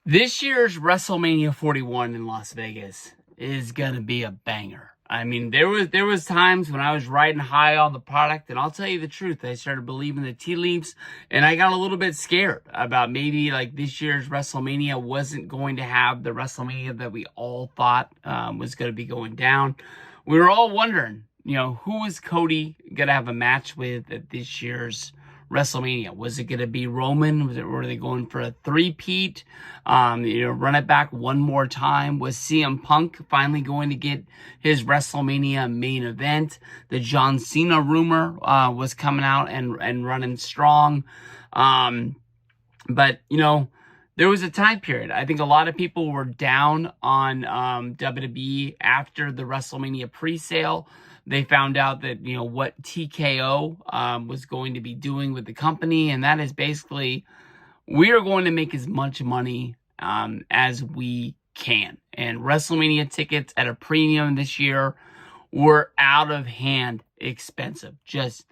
This year's WrestleMania 41 in Las Vegas is gonna be a banger. I mean, there was times when I was riding high on the product, and I'll tell you the truth, I started believing the tea leaves, and I got a little bit scared about maybe like this year's WrestleMania wasn't going to have the WrestleMania that we all thought was going to be going down. We were all wondering, who was Cody gonna have a match with at this year's WrestleMania? Was it going to be Roman? Were they going for a three-peat? Run it back one more time. Was CM Punk finally going to get his WrestleMania main event? The John Cena rumor was coming out and running strong. But there was a time period. I think a lot of people were down on WWE after the WrestleMania pre-sale. They found out that, what TKO was going to be doing with the company, and that is basically, we are going to make as much money as we can. And WrestleMania tickets at a premium this year were out of hand expensive. Just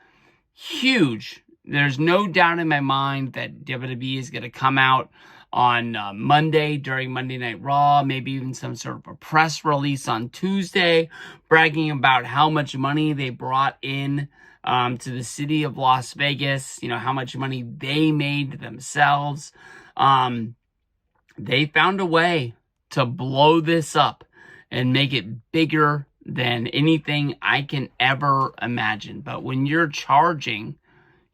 huge. There's no doubt in my mind that WWE is going to come out on Monday during Monday Night Raw, maybe even some sort of a press release on Tuesday, bragging about how much money they brought in to the city of Las Vegas, how much money they made themselves. They found a way to blow this up and make it bigger than anything I can ever imagine. But when you're charging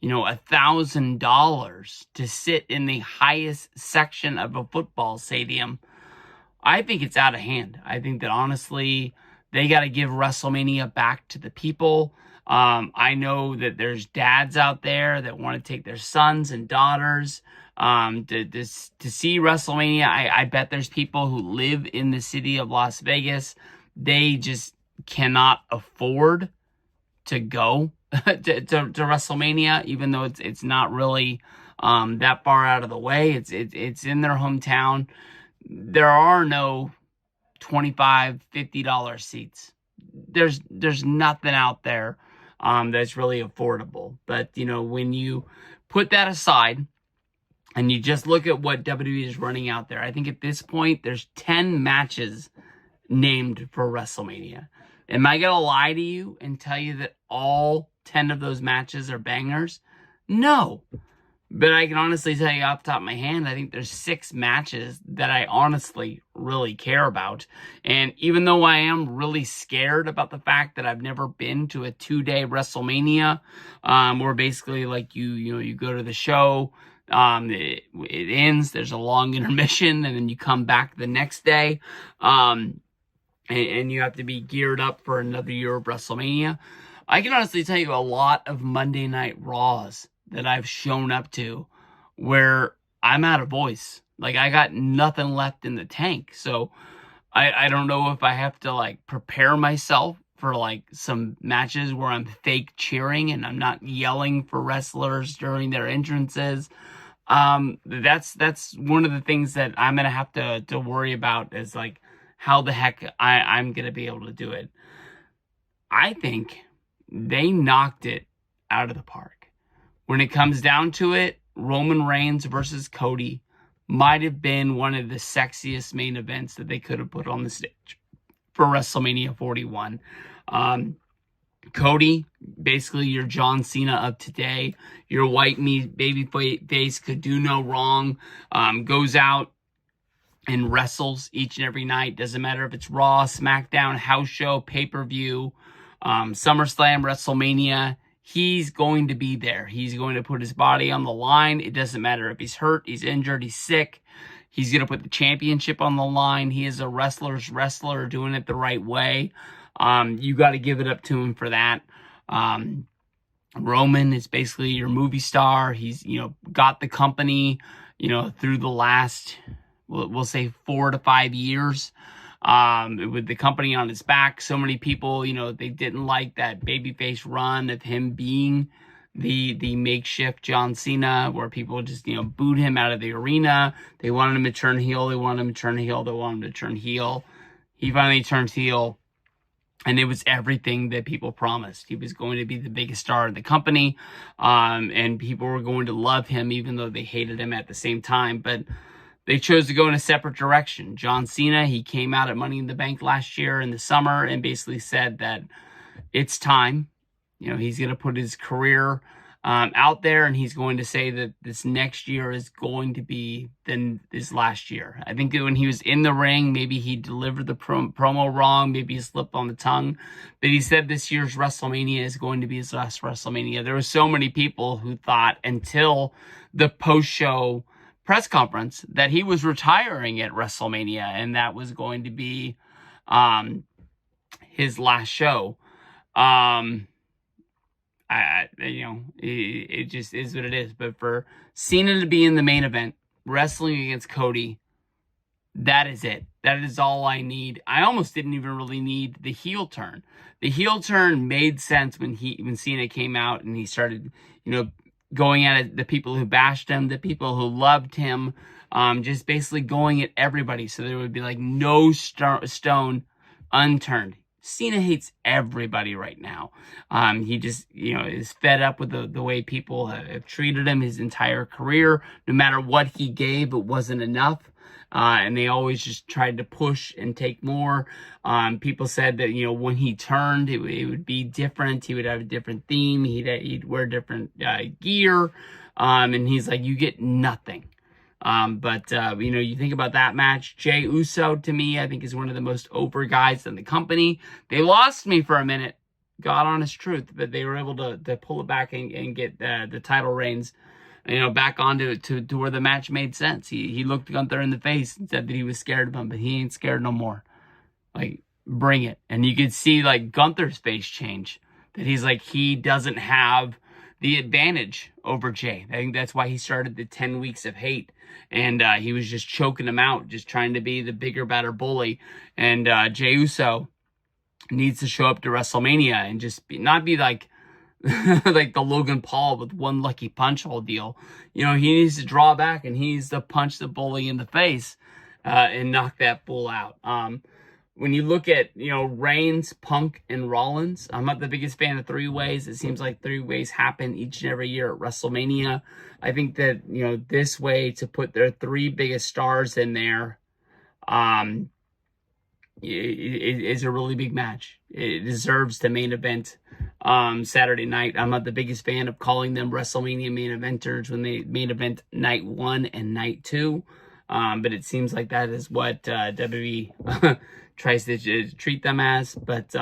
$1,000 to sit in the highest section of a football stadium, I think it's out of hand. I think that honestly, they got to give WrestleMania back to the people. I know that there's dads out there that want to take their sons and daughters to see WrestleMania. I bet there's people who live in the city of Las Vegas. They just cannot afford to go to WrestleMania, even though it's not really that far out of the way. It's in their hometown. There are no $25, $50 seats. There's nothing out there that's really affordable. But when you put that aside and you just look at what WWE is running out there, I think at this point there's 10 matches named for WrestleMania. Am I going to lie to you and tell you that all 10 of those matches are bangers? No. But I can honestly tell you off the top of my hand, I think there's 6 matches that I honestly really care about. And even though I am really scared about the fact that I've never been to a 2-day WrestleMania, where basically like you go to the show, it ends, there's a long intermission, and then you come back the next day. And you have to be geared up for another year of WrestleMania. I can honestly tell you a lot of Monday Night Raws that I've shown up to where I'm out of voice. Like, I got nothing left in the tank. So I don't know if I have to prepare myself for some matches where I'm fake cheering and I'm not yelling for wrestlers during their entrances. That's one of the things that I'm going to have to worry about is how the heck I'm going to be able to do it. I think they knocked it out of the park. When it comes down to it, Roman Reigns versus Cody might have been one of the sexiest main events that they could have put on the stage for WrestleMania 41. Cody, basically your John Cena of today, your white meat baby face, could do no wrong, goes out and wrestles each and every night. Doesn't matter if it's Raw, SmackDown, house show, pay-per-view, SummerSlam, WrestleMania. He's going to be there. He's going to put his body on the line. It doesn't matter if he's hurt, he's injured, he's sick. He's going to put the championship on the line. He is a wrestler's wrestler doing it the right way. You got to give it up to him for that. Roman is basically your movie star. He's, got the company, through the last, we'll say 4 to 5 years, with the company on his back. So many people, they didn't like that babyface run of him being the makeshift John Cena, where people just, booed him out of the arena. They wanted him to turn heel. They wanted him to turn heel. They wanted him to turn heel. He finally turned heel. And it was everything that people promised. He was going to be the biggest star of the company. And people were going to love him, even though they hated him at the same time. But they chose to go in a separate direction. John Cena, he came out at Money in the Bank last year in the summer and basically said that it's time. He's going to put his career out there, and he's going to say that this next year is going to be than this last year. I think that when he was in the ring, maybe he delivered the promo wrong, maybe he slipped on the tongue, but he said this year's WrestleMania is going to be his last WrestleMania. There were so many people who thought until the post-show press conference that he was retiring at WrestleMania, and that was going to be his last show. It just is what it is. But for Cena to be in the main event, wrestling against Cody, that is it. That is all I need. I almost didn't even really need the heel turn. The heel turn made sense when Cena came out and he started, going at the people who bashed him, the people who loved him, just basically going at everybody. So there would be like no stone unturned. Cena hates everybody right now. He just, is fed up with the way people have treated him his entire career. No matter what he gave, it wasn't enough. And they always just tried to push and take more. People said that, when he turned, it would be different. He would have a different theme. He'd wear different gear. And he's like, you get nothing. But you think about that match, Jey Uso, to me, I think is one of the most over guys in the company. They lost me for a minute, God honest truth, but they were able to pull it back and get the title reigns, back onto to where the match made sense. He looked Gunther in the face and said that he was scared of him, but he ain't scared no more. Like, bring it. And you could see, like, Gunther's face change, that he's like, he doesn't have the advantage over Jey. I think that's why he started the 10 weeks of hate. And he was just choking him out, just trying to be the bigger, better bully. And Jey Uso needs to show up to WrestleMania and just not be like like the Logan Paul with one lucky punch whole deal. He needs to draw back and he needs to punch the bully in the face and knock that bull out. When you look at, Reigns, Punk, and Rollins, I'm not the biggest fan of three-ways. It seems like three-ways happen each and every year at WrestleMania. I think that, this way to put their three biggest stars in there is a really big match. It deserves the main event Saturday night. I'm not the biggest fan of calling them WrestleMania main eventers when they main event night 1 and night 2. But it seems like that is what WWE tries to treat them as. But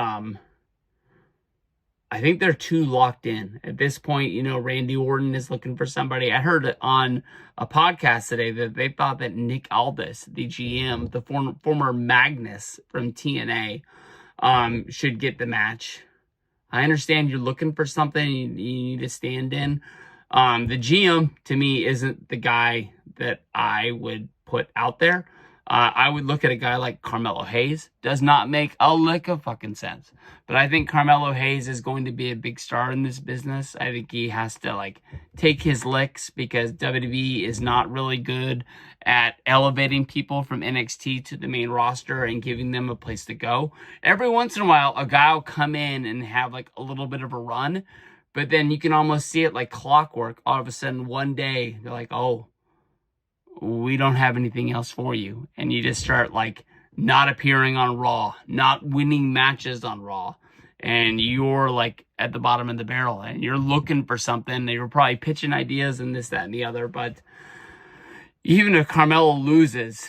I think they're too locked in. At this point, Randy Orton is looking for somebody. I heard on a podcast today that they thought that Nick Aldis, the GM, the former Magnus from TNA, should get the match. I understand you're looking for something you need to stand in. The GM, to me, isn't the guy that I would put out there. I would look at a guy like Carmelo Hayes. Does not make a lick of fucking sense. But I think Carmelo Hayes is going to be a big star in this business. I think he has to, take his licks because WWE is not really good at elevating people from NXT to the main roster and giving them a place to go. Every once in a while, a guy will come in and have, a little bit of a run. But then you can almost see it like clockwork. All of a sudden, one day, they're like, oh, we don't have anything else for you. And you just start not appearing on Raw, not winning matches on Raw. And you're at the bottom of the barrel and you're looking for something. They were probably pitching ideas and this, that, and the other. But even if Carmelo loses,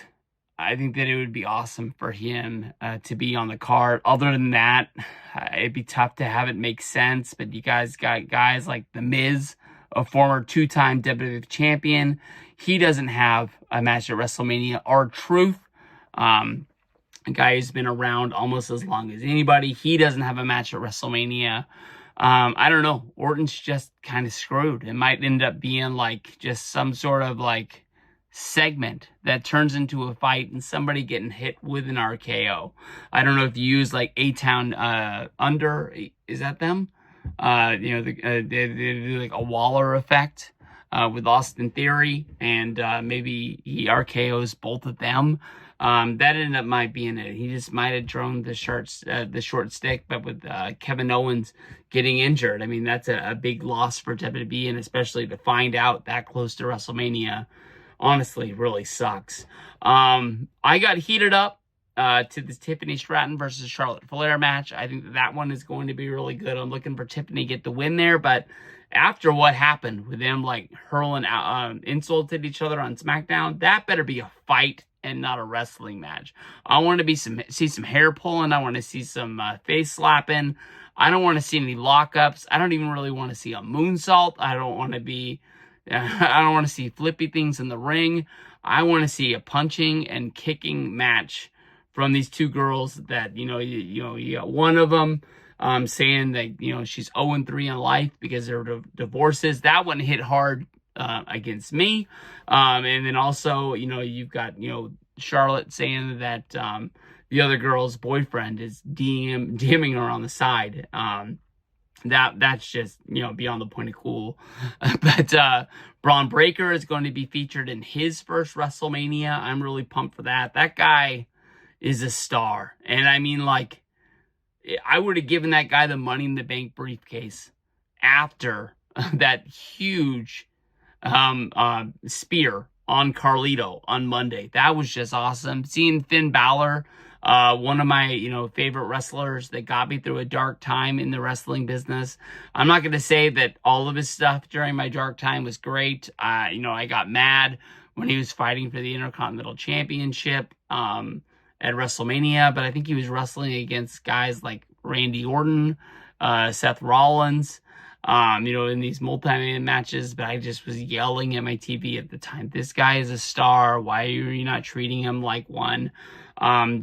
I think that it would be awesome for him to be on the card. Other than that, it'd be tough to have it make sense. But you guys got guys like The Miz, a former 2-time WWE champion. He doesn't have a match at WrestleMania. R-Truth, a guy who's been around almost as long as anybody. He doesn't have a match at WrestleMania. I don't know. Orton's just kind of screwed. It might end up being just some sort of segment that turns into a fight and somebody getting hit with an RKO. I don't know if you use A-Town Under. Is that them? They do a Waller effect with Austin Theory, and maybe he RKOs both of them. That ended up might being it. He just might have thrown the short stick, but with Kevin Owens getting injured, I mean, that's a big loss for WWE, and especially to find out that close to WrestleMania honestly really sucks. I got heated up to this Tiffany Stratton versus Charlotte Flair match. I think that one is going to be really good. I'm looking for Tiffany to get the win there, but after what happened with them like hurling insults at each other on SmackDown, that better be a fight and not a wrestling match. I want to see some hair pulling. I want to see some face slapping. I don't want to see any lockups. I don't even really want to see a moonsault. I don't want to see flippy things in the ring. I want to see a punching and kicking match from these two girls that, you got one of them saying that, she's 0-3 in life because of her divorces. That one hit hard against me. And then also, you've got, Charlotte saying that the other girl's boyfriend is DMing her on the side. That's just, beyond the point of cool. But Braun Breaker is going to be featured in his first WrestleMania. I'm really pumped for that. That guy is a star. And I mean, like, I would have given that guy the Money in the Bank briefcase after that huge spear on Carlito on Monday. That was just awesome. Seeing Finn Balor, one of my, favorite wrestlers that got me through a dark time in the wrestling business. I'm not going to say that all of his stuff during my dark time was great. I got mad when he was fighting for the Intercontinental Championship at WrestleMania, but I think he was wrestling against guys like Randy Orton, Seth Rollins, in these multi-man matches, but I just was yelling at my TV at the time. This guy is a star. Why are you not treating him like one?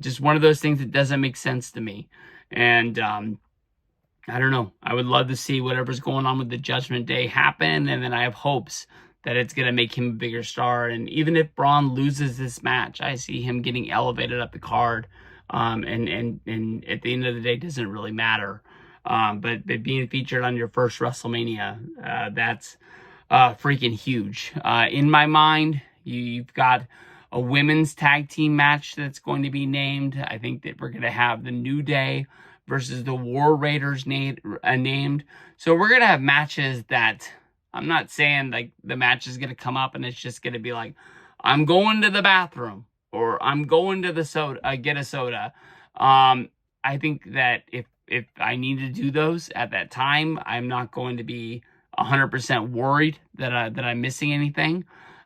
Just one of those things that doesn't make sense to me. And I don't know. I would love to see whatever's going on with the Judgment Day happen, and then I have hopes that it's going to make him a bigger star. And even if Braun loses this match, I see him getting elevated up the card. And at the end of the day, it doesn't really matter. But being featured on your first WrestleMania, that's freaking huge. In my mind, you've got a women's tag team match that's going to be named. I think that we're going to have the New Day versus the War Raiders named. So we're going to have matches that, I'm not saying like the match is going to come up and it's just going to be like, I'm going to the bathroom or I'm going to the soda, get a soda. I think that if I need to do those at that time, I'm not going to be 100% worried that I'm missing anything,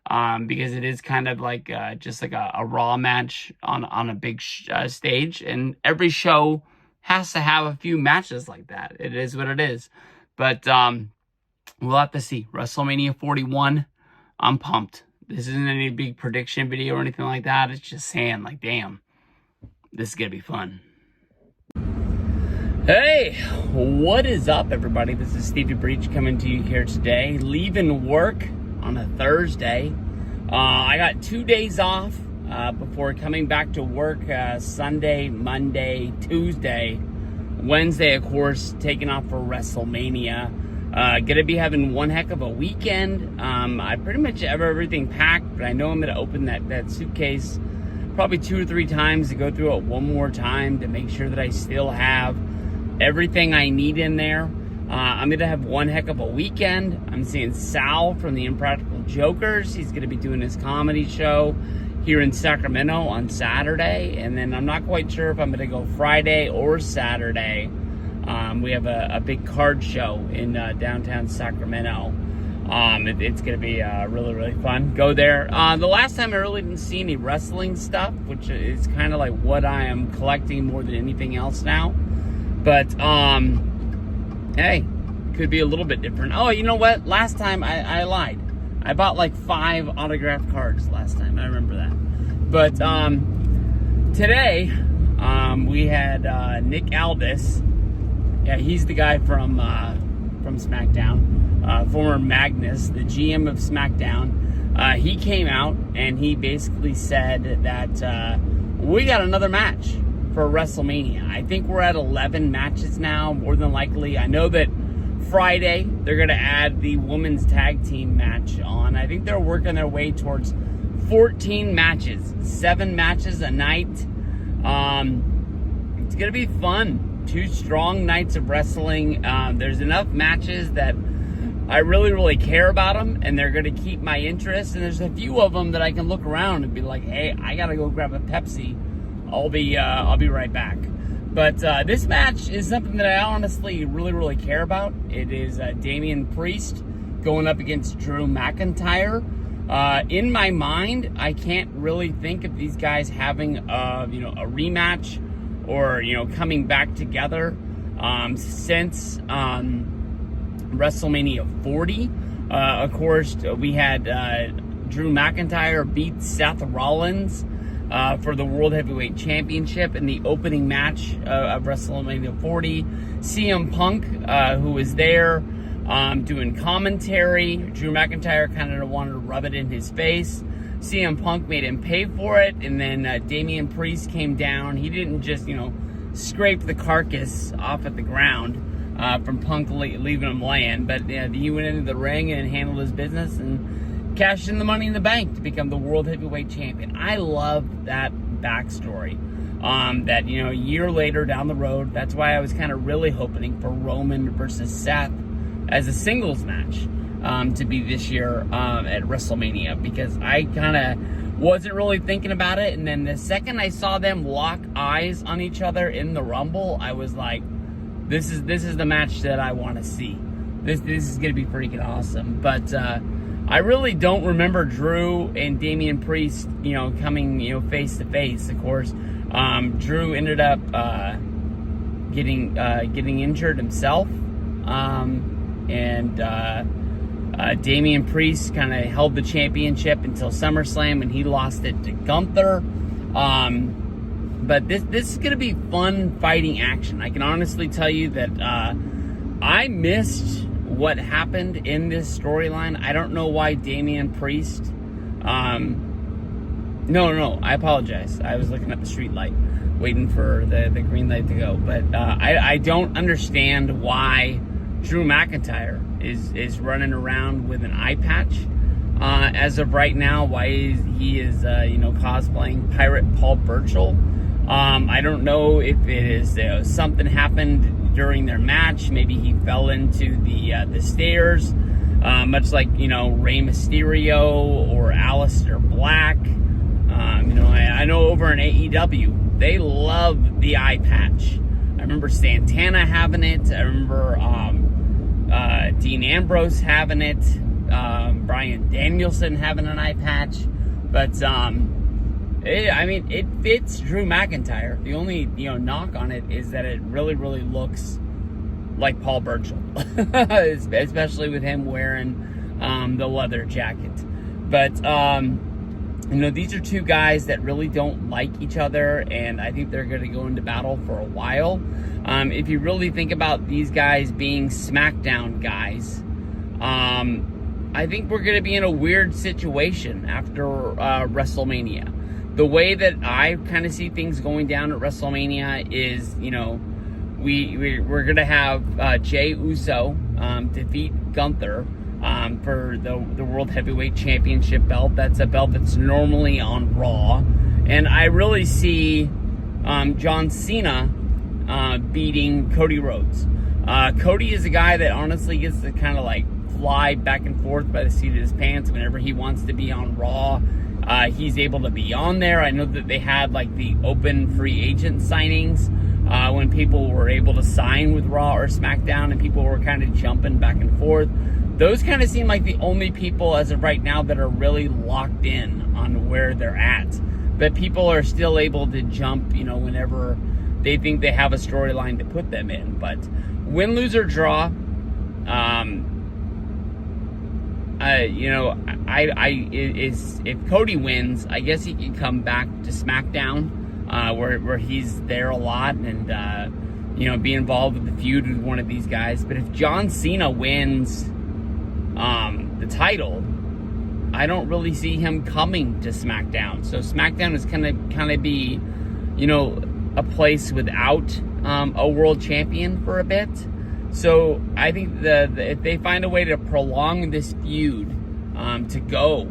because it is kind of like just like a Raw match on a big stage, and every show has to have a few matches like that. It is what it is, but we'll have to see. WrestleMania 41, I'm pumped. This isn't any big prediction video or anything like that. It's just saying, like, damn, this is gonna be fun. Hey, what is up, everybody? This is Stevie Breach coming to you here today, leaving work on a Thursday. I got 2 days off before coming back to work Sunday, Monday, Tuesday, Wednesday, of course, taking off for WrestleMania. Gonna be having one heck of a weekend. I pretty much have everything packed, but I know I'm gonna open that suitcase probably 2 or 3 times to go through it one more time to make sure that I still have everything I need in there. I'm going to have one heck of a weekend. I'm seeing Sal from the Impractical Jokers. He's going to be doing his comedy show here in Sacramento on Saturday. And then I'm not quite sure if I'm going to go Friday or Saturday. We have a big card show in downtown Sacramento. It's going to be really, really fun. Go there. The last time I really didn't see any wrestling stuff, which is kind of like what I am collecting more than anything else now. But, hey, could be a little bit different. Oh, you know what? Last time I lied. I bought like 5 autographed cards last time. I remember that. But, today, we had, Nick Aldis. Yeah, he's the guy from SmackDown. Former Magnus, the GM of SmackDown. He came out and he basically said that, we got another match for WrestleMania. I think we're at 11 matches now, more than likely. I know that Friday they're going to add the women's tag team match on. I think they're working their way towards 14 matches, 7 matches a night. It's going to be fun. 2 strong nights of wrestling. There's enough matches that I really, really care about them, and they're going to keep my interest. And there's a few of them that I can look around and be like, hey, I got to go grab a Pepsi. I'll be right back. But this match is something that I honestly really, really care about. It is Damian Priest going up against Drew McIntyre. In my mind, I can't really think of these guys having a rematch or coming back together since WrestleMania 40. Of course, we had Drew McIntyre beat Seth Rollins for the World Heavyweight Championship in the opening match of WrestleMania 40. CM Punk, who was there doing commentary. Drew McIntyre kind of wanted to rub it in his face. CM Punk made him pay for it, and then Damian Priest came down. He didn't just, scrape the carcass off at the ground from Punk leaving him laying, but he went into the ring and handled his business and cashed in the Money in the Bank to become the World Heavyweight Champion. I love that backstory. That, a year later down the road, that's why I was kind of really hoping for Roman versus Seth as a singles match to be this year at WrestleMania, because I kind of wasn't really thinking about it. And then the second I saw them lock eyes on each other in the Rumble, I was like, this is the match that I want to see. This is going to be freaking awesome. But I really don't remember Drew and Damian Priest, coming, face to face. Of course, Drew ended up getting injured himself. And Damian Priest kind of held the championship until SummerSlam, and he lost it to Gunther. But this is going to be fun fighting action. I can honestly tell you that I missed what happened in this storyline. I don't know why Damian Priest... No, I apologize. I was looking at the street light, waiting for the green light to go. But I don't understand why Drew McIntyre is running around with an eye patch as of right now. Why he is cosplaying Pirate Paul Burchill. I don't know if it is something happened during their match. Maybe he fell into the stairs, much like Rey Mysterio or Aleister Black. I know over in AEW they love the eye patch. I remember Santana having it. I remember Dean Ambrose having it. Bryan Danielson having an eye patch. But it fits Drew McIntyre. The only knock on it is that it really, really looks like Paul Burchill, especially with him wearing the leather jacket. But these are two guys that really don't like each other, and I think they're going to go into battle for a while. If you really think about these guys being SmackDown guys, I think we're going to be in a weird situation after WrestleMania. The way that I kind of see things going down at WrestleMania is, we're going to have Jey Uso defeat Gunther for the World Heavyweight Championship belt. That's a belt that's normally on Raw. And I really see John Cena beating Cody Rhodes. Cody is a guy that honestly gets to kind of like fly back and forth by the seat of his pants whenever he wants to be on Raw. He's able to be on there. I know that they had like the open free agent signings when people were able to sign with Raw or SmackDown, and people were kind of jumping back and forth. Those kind of seem like the only people as of right now that are really locked in on where they're at. But people are still able to jump, whenever they think they have a storyline to put them in. But win, lose, or draw, if Cody wins, I guess he can come back to SmackDown, where he's there a lot and be involved with the feud with one of these guys. But if John Cena wins the title, I don't really see him coming to SmackDown. So SmackDown is kind of be, a place without a world champion for a bit. So I think if they find a way to prolong this feud to go,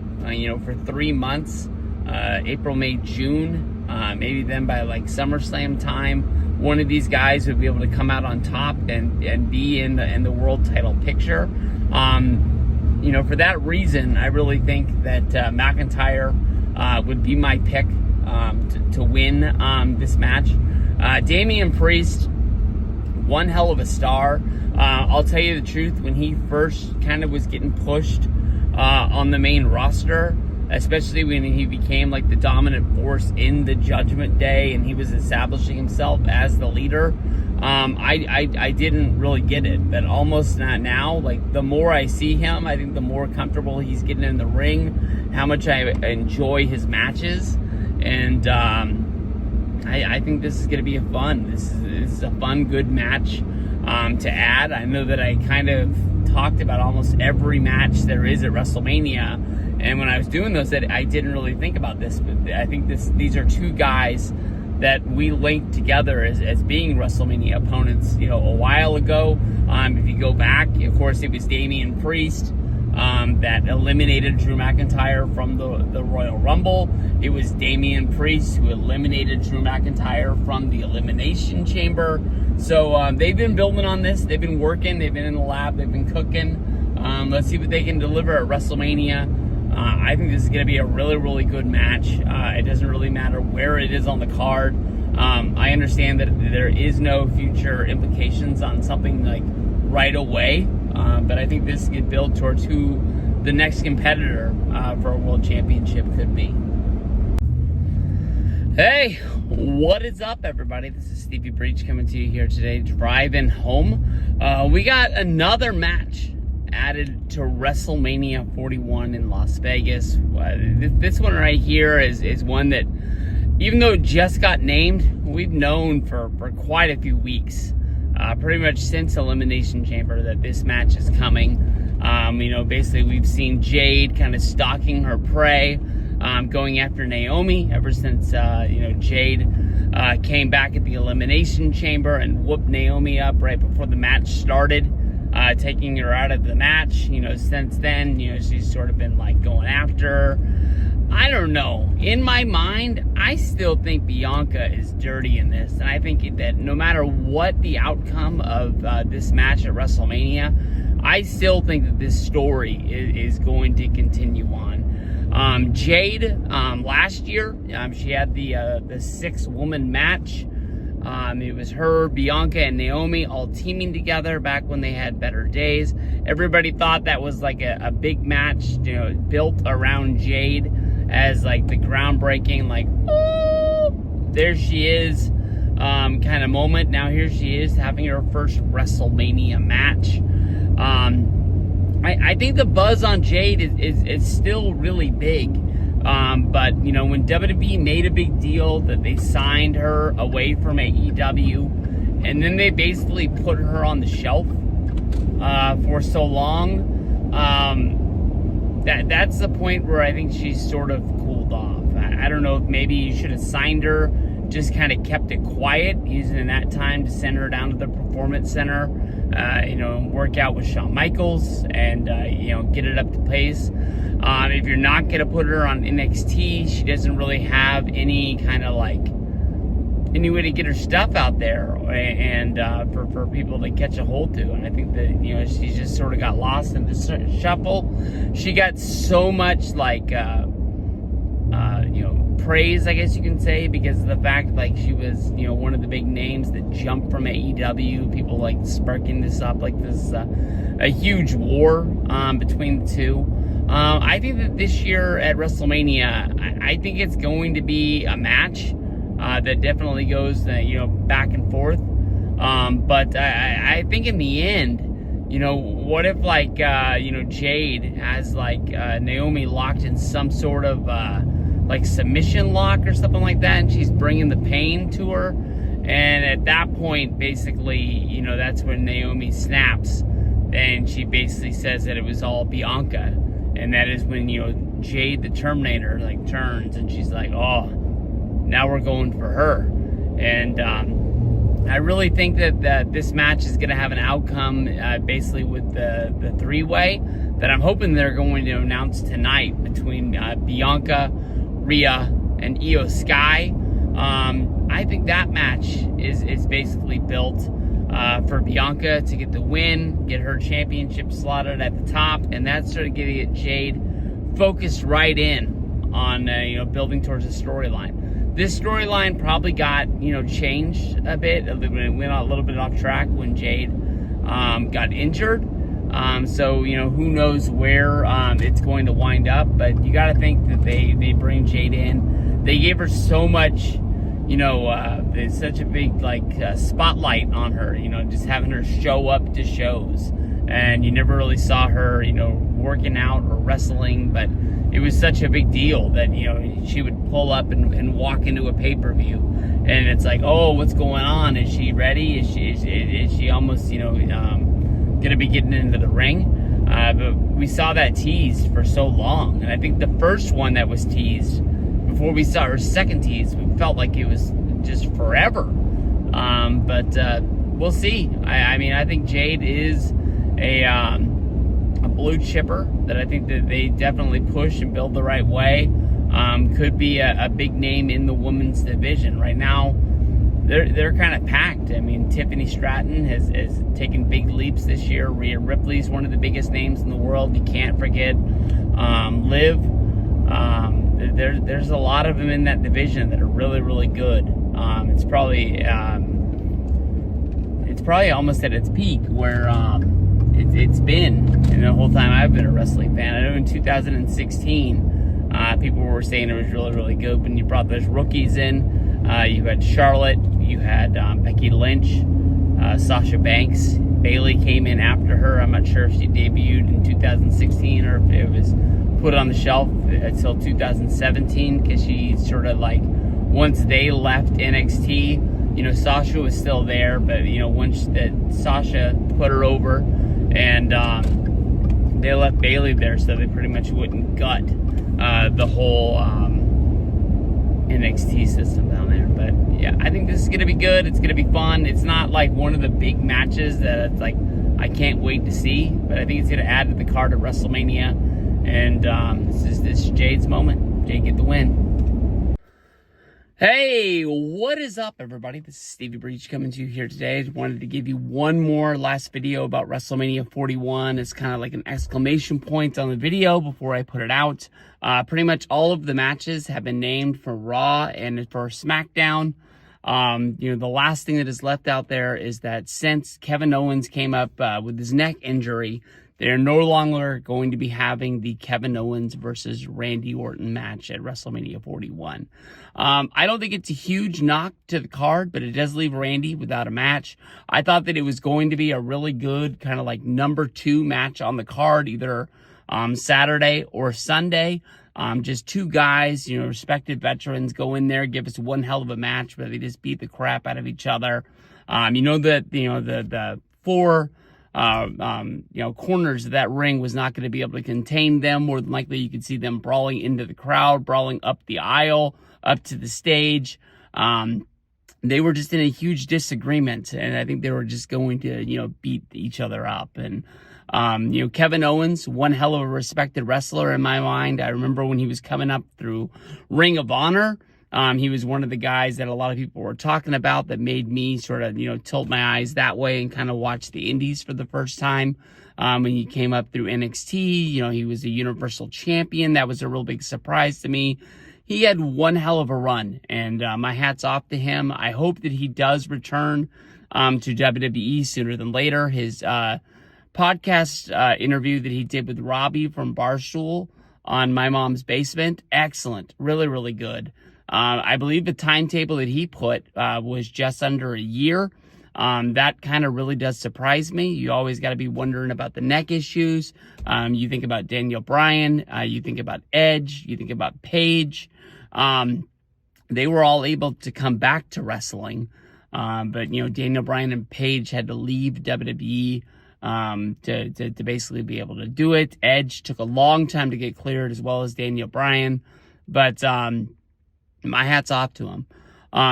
for 3 months, April, May, June, maybe then by like SummerSlam time, one of these guys would be able to come out on top and be in the world title picture. For that reason, I really think that McIntyre would be my pick to win this match. Damian Priest, one hell of a star. I'll tell you the truth, when he first kind of was getting pushed on the main roster, especially when he became like the dominant force in the Judgment Day and he was establishing himself as the leader, I didn't really get it. But almost not now, like the more I see him, I think the more comfortable he's getting in the ring, how much I enjoy his matches, and I think this is going to be this is a fun, good match to add. I know that I kind of talked about almost every match there is at WrestleMania, and when I was doing those, I didn't really think about this, but I think these are two guys that we linked together as being WrestleMania opponents, a while ago. If you go back, of course, it was Damian Priest that eliminated Drew McIntyre from the Royal Rumble. It was Damian Priest who eliminated Drew McIntyre from the Elimination Chamber. So they've been building on this. They've been working. They've been in the lab. They've been cooking. Let's see what they can deliver at WrestleMania. I think this is going to be a really, really good match. It doesn't really matter where it is on the card. I understand that there is no future implications on something like right away, but I think this could build towards who the next competitor for a world championship could be. Hey, what is up, everybody? This is Stevie Breach coming to you here today, driving home. We got another match added to WrestleMania 41 in Las Vegas. This one right here is one that, even though it just got named, we've known for quite a few weeks, pretty much since Elimination Chamber, that this match is coming. Basically we've seen Jade kind of stalking her prey, going after Naomi ever since, Jade came back at the Elimination Chamber and whooped Naomi up right before the match started. Taking her out of the match. Since then, she's sort of been like going after her. I don't know. In my mind, I still think Bianca is dirty in this. And I think that no matter what the outcome of this match at WrestleMania, I still think that this story is going to continue on. Jade, last year, she had the 6-woman match. It was her, Bianca, and Naomi all teaming together back when they had better days. Everybody thought that was like a big match, built around Jade as like the groundbreaking, like, oh, there she is, kind of moment. Now here she is having her first WrestleMania match. I think the buzz on Jade is still really big. But when WWE made a big deal that they signed her away from AEW, and then they basically put her on the shelf for so long, that's the point where I think she's sort of cooled off. I don't know if maybe you should have signed her, just kind of kept it quiet, using that time to send her down to the Performance Center, work out with Shawn Michaels and, get it up to pace. If you're not going to put her on NXT, she doesn't really have any kind of any way to get her stuff out there and for people to catch a hold to. And I think that, she just sort of got lost in the shuffle. She got so much praise, I guess you can say, because of the fact she was, one of the big names that jumped from AEW. People sparking this up this a huge war between the two. I think that this year at WrestleMania, I think it's going to be a match that definitely goes, back and forth. But I think in the end, what if Jade has Naomi locked in some sort of submission lock or something like that, and she's bringing the pain to her, and at that point, basically, that's when Naomi snaps, and she basically says that it was all Bianca. And that is when, Jade the Terminator, turns and she's like, oh, now we're going for her. And I really think that this match is going to have an outcome, basically with the three-way that I'm hoping they're going to announce tonight between Bianca, Rhea, and Io Sky. I think that match is basically built for Bianca to get the win, get her championship slotted at the top, and that started getting Jade focused right in on building towards the storyline. This storyline probably got changed a bit. It went a little bit off track when Jade got injured. So who knows where it's going to wind up, but you got to think that they bring Jade in. They gave her so much, there's such a big spotlight on her, just having her show up to shows, and you never really saw her working out or wrestling, but it was such a big deal that she would pull up and walk into a pay-per-view, and it's like, oh, what's going on? Is she ready? Is she almost gonna be getting into the ring? But we saw that teased for so long, and I think the first one that was teased, before we saw her second tease, we felt like it was just forever. But we'll see. I think Jade is a blue chipper that I think that they definitely push and build the right way. Could be a big name in the women's division. Right now, they're kind of packed. I mean, Tiffany Stratton has taken big leaps this year. Rhea Ripley's one of the biggest names in the world. You can't forget Liv. There's a lot of them in that division that are really, really good. It's probably almost at its peak where it's been, and the whole time I've been a wrestling fan. I know in 2016, people were saying it was really, really good when you brought those rookies in. You had Charlotte, you had Becky Lynch, Sasha Banks. Bayley came in after her. I'm not sure if she debuted in 2016 or if it was put on the shelf until 2017, because she sort of once they left NXT, Sasha was still there, but once Sasha put her over, and they left Bayley there, so they pretty much wouldn't gut the whole NXT system down there. But yeah, I think this is gonna be good. It's gonna be fun. It's not like one of the big matches that it's I can't wait to see, but I think it's gonna add to the card of WrestleMania. And this is Jade's moment. Jade get the win. Hey, what is up, everybody? This is Stevie Breach coming to you here today. I wanted to give you one more last video about WrestleMania 41. It's kind of like an exclamation point on the video before I put it out. Pretty much all of the matches have been named for Raw and for SmackDown. The last thing that is left out there is that since Kevin Owens came up with his neck injury, they're no longer going to be having the Kevin Owens versus Randy Orton match at WrestleMania 41. I don't think it's a huge knock to the card, but it does leave Randy without a match. I thought that it was going to be a really good kind of number 2 match on the card, either Saturday or Sunday. Just two guys, respected veterans, go in there, give us one hell of a match, but they just beat the crap out of each other. The four corners of that ring was not going to be able to contain them. More than likely, you could see them brawling into the crowd, brawling up the aisle, up to the stage. They were just in a huge disagreement, and I think they were just going to, beat each other up. And, Kevin Owens, one hell of a respected wrestler in my mind. I remember when he was coming up through Ring of Honor, he was one of the guys that a lot of people were talking about that made me sort of, tilt my eyes that way and kind of watch the indies for the first time. When he came up through NXT, he was a Universal Champion. That was a real big surprise to me. He had one hell of a run, and my hat's off to him. I hope that he does return to WWE sooner than later. His podcast interview that he did with Robbie from Barstool on My Mom's Basement, excellent. Really, really good. I believe the timetable that he put was just under a year. That kind of really does surprise me. You always got to be wondering about the neck issues. You think about Daniel Bryan. You think about Edge. You think about Paige. They were all able to come back to wrestling. But, Daniel Bryan and Paige had to leave WWE to basically be able to do it. Edge took a long time to get cleared, as well as Daniel Bryan. But my hat's off to him.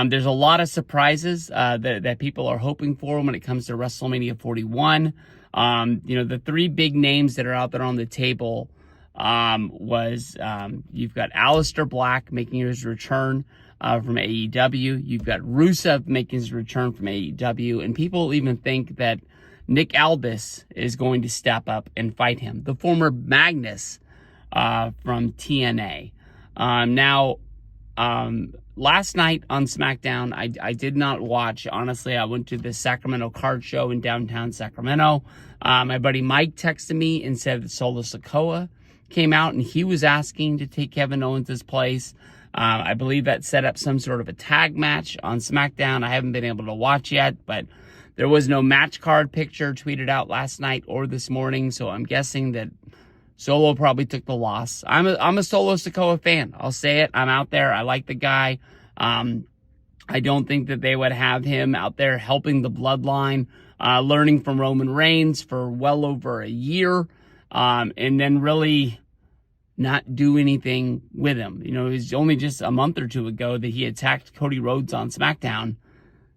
There's a lot of surprises that people are hoping for when it comes to WrestleMania 41. The three big names that are out there on the table you've got Aleister Black making his return from AEW. You've got Rusev making his return from AEW. And people even think that Nick Aldis is going to step up and fight him, the former Magnus from TNA. Last night on SmackDown, I did not watch. Honestly, I went to the Sacramento card show in downtown Sacramento. My buddy Mike texted me and said that Solo Sikoa came out and he was asking to take Kevin Owens' place. I believe that set up some sort of a tag match on SmackDown. I haven't been able to watch yet, but there was no match card picture tweeted out last night or this morning, so I'm guessing that Solo probably took the loss. I'm a Solo Sikoa fan. I'll say it. I'm out there. I like the guy. I don't think that they would have him out there helping the bloodline, learning from Roman Reigns for well over a year, and then really not do anything with him. You know, it was only just a month or two ago that he attacked Cody Rhodes on SmackDown,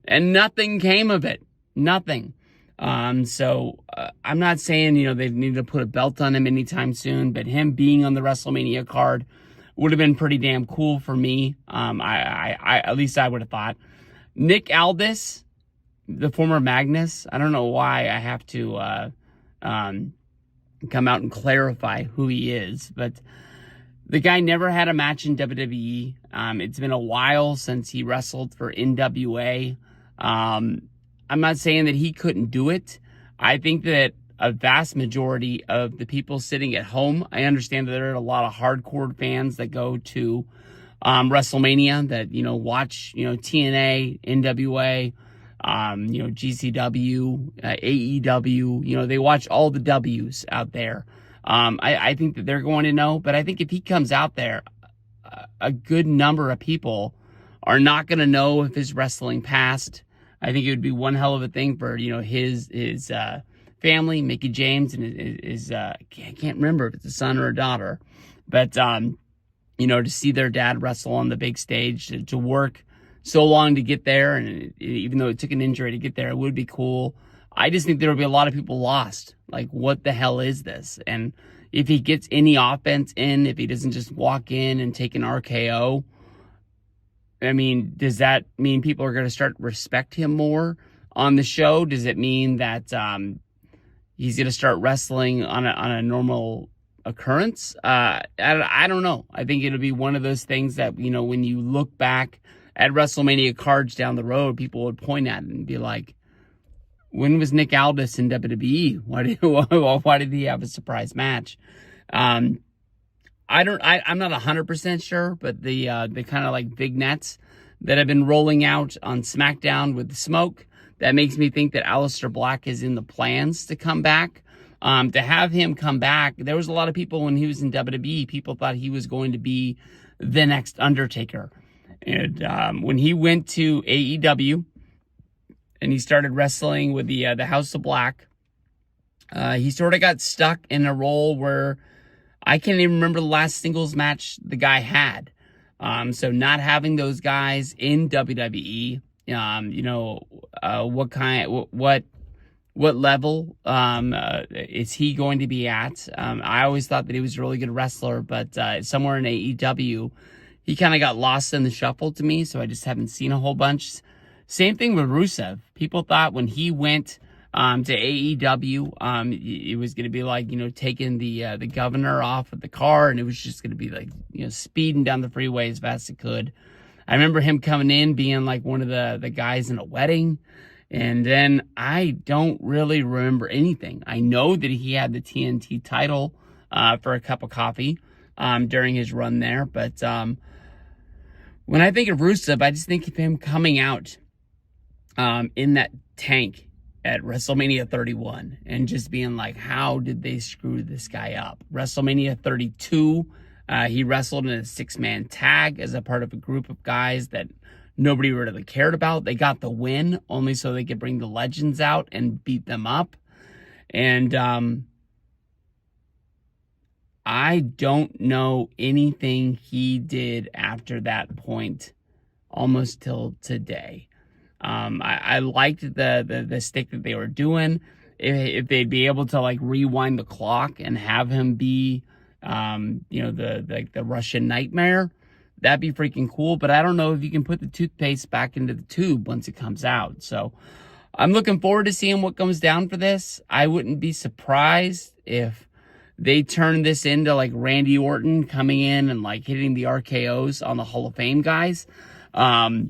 and nothing came of it. Nothing. So I'm not saying, you know, they need to put a belt on him anytime soon, but him being on the WrestleMania card would have been pretty damn cool for me. I at least I would have thought. Nick Aldis, the former Magnus, I don't know why I have to come out and clarify who he is, but the guy never had a match in WWE. It's been a while since he wrestled for NWA. I'm not saying that he couldn't do it. I think that a vast majority of the people sitting at home, I understand that there are a lot of hardcore fans that go to WrestleMania that, you know, watch, you know, TNA, NWA, you know, GCW, AEW, you know, they watch all the W's out there. I think that they're going to know, but I think if he comes out there, a good number of people are not going to know if his wrestling past. I think it would be one hell of a thing for, you know, his family, Mickey James, and his I can't remember if it's a son or a daughter, but, you know, to see their dad wrestle on the big stage, to work so long to get there, and even though it took an injury to get there, it would be cool. I just think there will be a lot of people lost. Like, what the hell is this? And if he gets any offense in, if he doesn't just walk in and take an RKO, I mean, does that mean people are going to start to respect him more on the show? Does it mean that he's going to start wrestling on a normal occurrence? I don't know. I think it'll be one of those things that, you know, when you look back at WrestleMania cards down the road, people would point at it and be like, when was Nick Aldis in WWE? Why did he have a surprise match? I'm not 100% sure, but the kind of like vignettes that have been rolling out on SmackDown with the smoke, that makes me think that Aleister Black is in the plans to come back. To have him come back, there was a lot of people when he was in WWE, people thought he was going to be the next Undertaker. And when he went to AEW and he started wrestling with the House of Black, he sort of got stuck in a role where I can't even remember the last singles match the guy had. So not having those guys in WWE, you know, what level is he going to be at? I always thought that he was a really good wrestler, but somewhere in AEW, he kind of got lost in the shuffle to me, so I just haven't seen a whole bunch. Same thing with Rusev. People thought when he went to AEW, it was going to be like, you know, taking the governor off of the car, and it was just going to be like, you know, speeding down the freeway as fast as it could. I remember him coming in being like one of the guys in a wedding, and then I don't really remember anything. I know that he had the TNT title for a cup of coffee during his run there, but when I think of Rusev, I just think of him coming out in that tank at WrestleMania 31 and just being like, how did they screw this guy up? WrestleMania 32, he wrestled in a 6-man tag as a part of a group of guys that nobody really cared about. They got the win only so they could bring the legends out and beat them up. And I don't know anything he did after that point almost till today. I liked the stick that they were doing. If they'd be able to like rewind the clock and have him be the Russian Nightmare. That'd be freaking cool, but I don't know if you can put the toothpaste back into the tube once it comes out. So I'm looking forward to seeing what comes down for this. I wouldn't be surprised if they turn this into like Randy Orton coming in and like hitting the RKOs on the Hall of Fame guys. I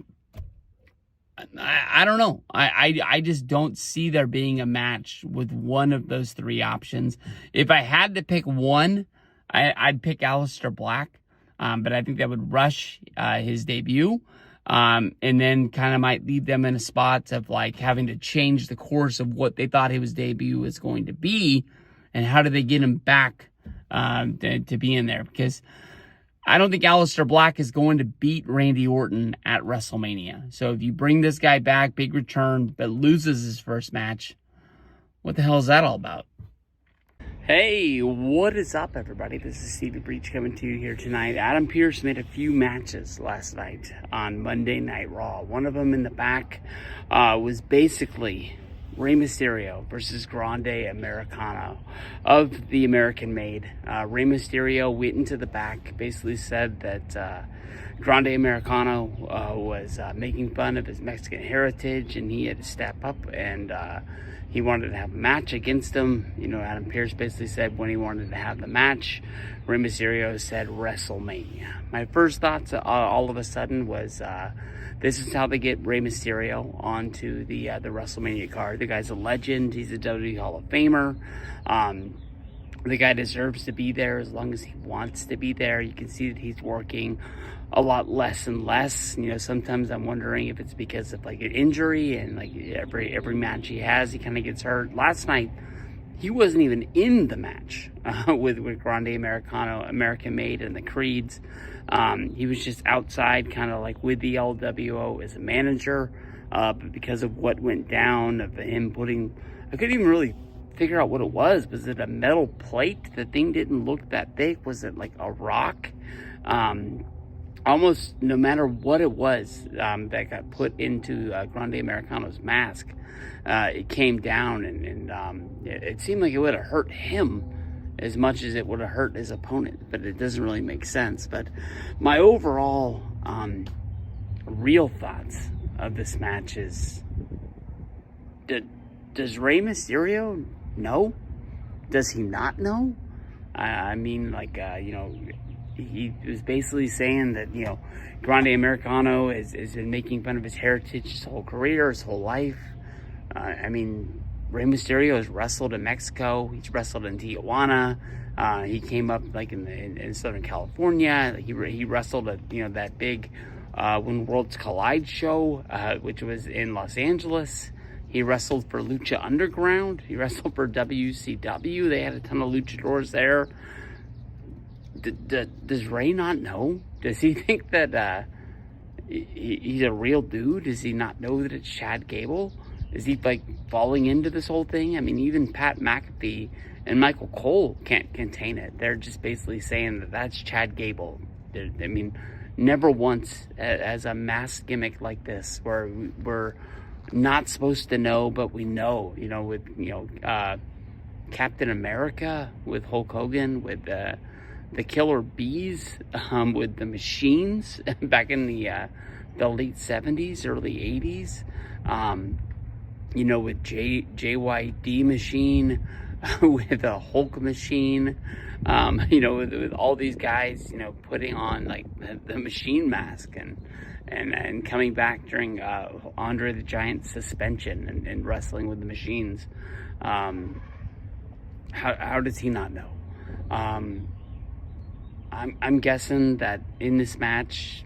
don't know. I just don't see there being a match with one of those three options. If I had to pick one, I'd pick Aleister Black. But I think that would rush his debut. And then kind of might leave them in a spot of like having to change the course of what they thought his debut was going to be. And how do they get him back to be in there? Because I don't think Aleister Black is going to beat Randy Orton at WrestleMania. So if you bring this guy back, big return, but loses his first match, what the hell is that all about? Hey, what is up, everybody? This is Stevie Breach coming to you here tonight. Adam Pearce made a few matches last night on Monday Night Raw. One of them in the back was basically Rey Mysterio versus Grande Americano of the American Made. Rey Mysterio went into the back, basically said that Grande Americano was making fun of his Mexican heritage, and he had to step up and he wanted to have a match against him. You know, Adam Pearce basically said when he wanted to have the match. Rey Mysterio said WrestleMania. My first thoughts all of a sudden was this is how they get Rey Mysterio onto the WrestleMania card. The guy's a legend. He's a WWE Hall of Famer. The guy deserves to be there as long as he wants to be there. You can see that he's working a lot less and less. You know, sometimes I'm wondering if it's because of like an injury, and like every match he has, he kind of gets hurt. Last night, he wasn't even in the match with Grande Americano, American Made, and the Creeds. He was just outside, kind of like with the LWO as a manager. But because of what went down, of him putting, I couldn't even really figure out what it was. Was it a metal plate? The thing didn't look that thick. Was it like a rock? Almost no matter what it was that got put into Grande Americano's mask, it came down, and it seemed like it would have hurt him as much as it would have hurt his opponent, but it doesn't really make sense. But my overall real thoughts of this match is, does Rey Mysterio know? Does he not know? I mean, like, he was basically saying that, Grande Americano has been making fun of his heritage his whole career, his whole life. Rey Mysterio has wrestled in Mexico. He's wrestled in Tijuana. He came up like in Southern California. He wrestled at that big When Worlds Collide show, which was in Los Angeles. He wrestled for Lucha Underground. He wrestled for WCW. They had a ton of luchadors there. Does Rey not know? Does he think that he's a real dude? Does he not know that it's Chad Gable? Is he like falling into this whole thing? I mean, even Pat McAfee and Michael Cole can't contain it. They're just basically saying that that's Chad Gable. Never once as a masked gimmick like this, where we're not supposed to know, but we know. With Captain America, with Hulk Hogan, with the Killer Bees, with the Machines back in the late 70s, early 80s. With JYD Machine, with a Hulk Machine, with all these guys, putting on like the Machine mask and coming back during Andre the Giant suspension and wrestling with the Machines. How does he not know? I'm guessing that in this match,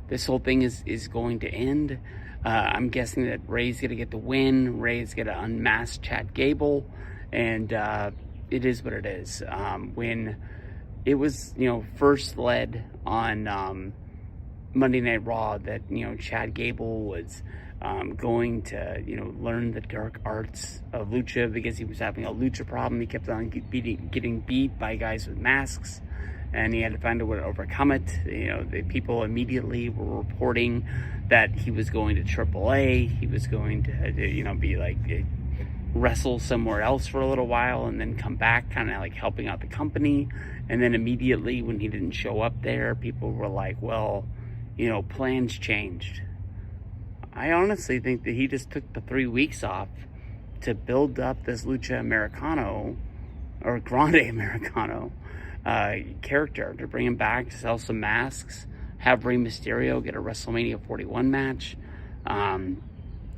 this whole thing is going to end. I'm guessing that Rey's going to get the win. Rey's going to unmask Chad Gable. And it is what it is. When it was, first led on Monday Night Raw that, Chad Gable was going to, learn the dark arts of lucha because he was having a lucha problem. He kept on getting beat by guys with masks, and he had to find a way to overcome it. The people immediately were reporting that he was going to AAA. He was going to, be like, wrestle somewhere else for a little while and then come back, kind of like helping out the company. And then immediately when he didn't show up there, people were like, well, you know, plans changed. I honestly think that he just took the 3 weeks off to build up this Lucha Americano or Grande Americano character, to bring him back, to sell some masks, have Rey Mysterio get a WrestleMania 41 match.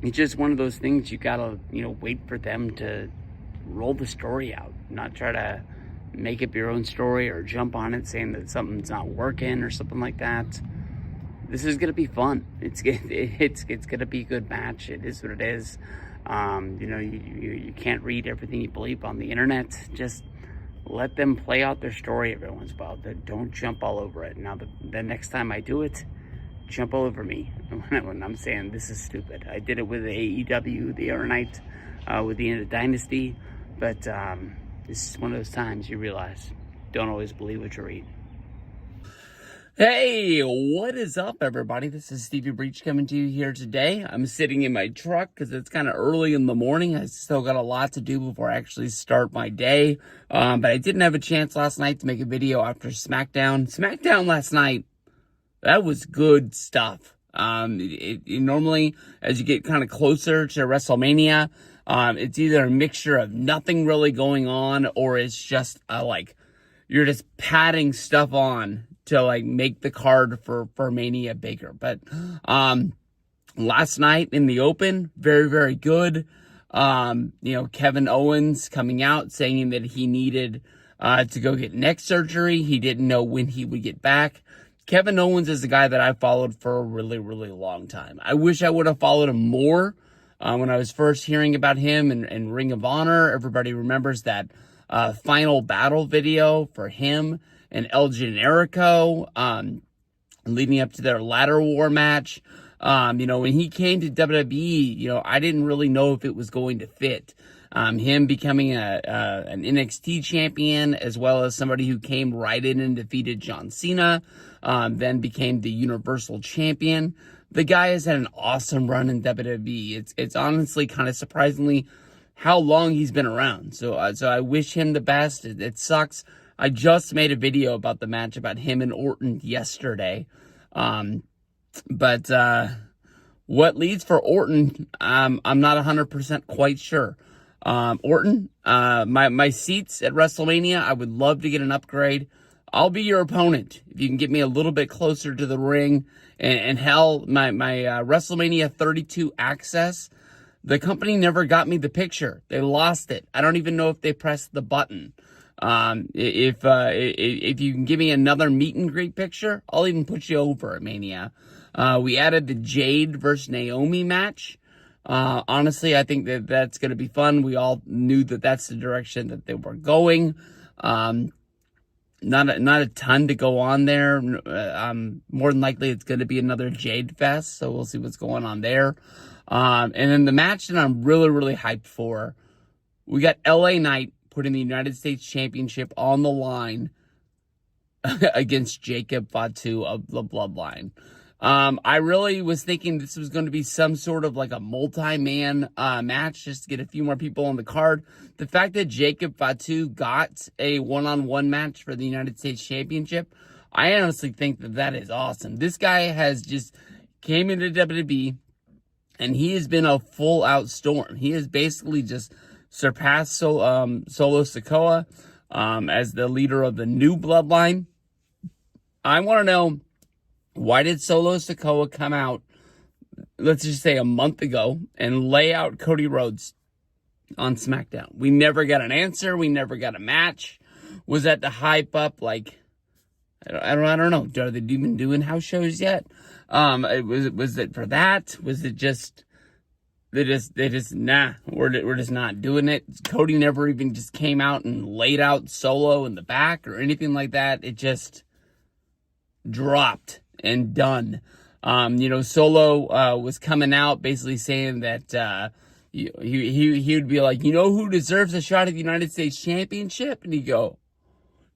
It's just one of those things you gotta, you know, wait for them to roll the story out, not try to make up your own story or jump on it saying that something's not working or something like that. This is gonna be fun. It's gonna be a good match. It is what it is. You know, you can't read everything you believe on the internet. Just let them play out their story every once in a while. Don't jump all over it. Now, the next time I do it, jump all over me when I'm saying this is stupid. I did it with AEW the other night with the end of Dynasty, but this is one of those times you realize don't always believe what you read. Hey, what is up, everybody? This is Stevie Breach coming to you here today. I'm sitting in my truck because it's kind of early in the morning. I still got a lot to do before I actually start my day. But I didn't have a chance last night to make a video after SmackDown. SmackDown last night, that was good stuff. Normally, as you get kind of closer to WrestleMania, it's either a mixture of nothing really going on, or it's just you're just padding stuff on to like make the card for Mania bigger. But last night in the open, very, very good. You know, Kevin Owens coming out saying that he needed to go get neck surgery. He didn't know when he would get back. Kevin Owens is a guy that I followed for a really, really long time. I wish I would have followed him more when I was first hearing about him and Ring of Honor. Everybody remembers that final battle video for him and El Generico, leading up to their ladder war match. You know, when he came to WWE, you know, I didn't really know if it was going to fit. Him becoming an NXT champion, as well as somebody who came right in and defeated John Cena, then became the Universal Champion. The guy has had an awesome run in WWE. It's honestly kind of surprisingly how long he's been around. So I wish him the best. It sucks. I just made a video about the match about him and Orton yesterday. But what leads for Orton, I'm not 100% quite sure. Orton, my seats at WrestleMania, I would love to get an upgrade. I'll be your opponent if you can get me a little bit closer to the ring. And hell, my WrestleMania 32 access, the company never got me the picture. They lost it. I don't even know if they pressed the button. If you can give me another meet and greet picture, I'll even put you over at Mania. We added the Jade versus Naomi match. Honestly, I think that's going to be fun. We all knew that that's the direction that they were going. Not a ton to go on there. More than likely it's going to be another Jade Fest, so we'll see what's going on there. And then the match that I'm really, really hyped for, we got LA Knight putting the United States Championship on the line against Jacob Fatu of the Bloodline. I really was thinking this was going to be some sort of like a multi-man match just to get a few more people on the card. The fact that Jacob Fatu got a one-on-one match for the United States Championship, I honestly think that is awesome. This guy has just came into WWE and he has been a full-out storm. He has basically just surpassed Solo Sikoa as the leader of the new Bloodline. I want to know, why did Solo Sikoa come out, let's just say a month ago, and lay out Cody Rhodes on SmackDown? We never got an answer. We never got a match. Was that to hype up, like, I don't know. Are they even doing house shows yet? Was it for that? Was it just, they just, nah, we're just not doing it. Cody never even just came out and laid out Solo in the back or anything like that. It just dropped and done. You know, Solo was coming out basically saying that he would be like, you know who deserves a shot at the United States Championship? And he'd go,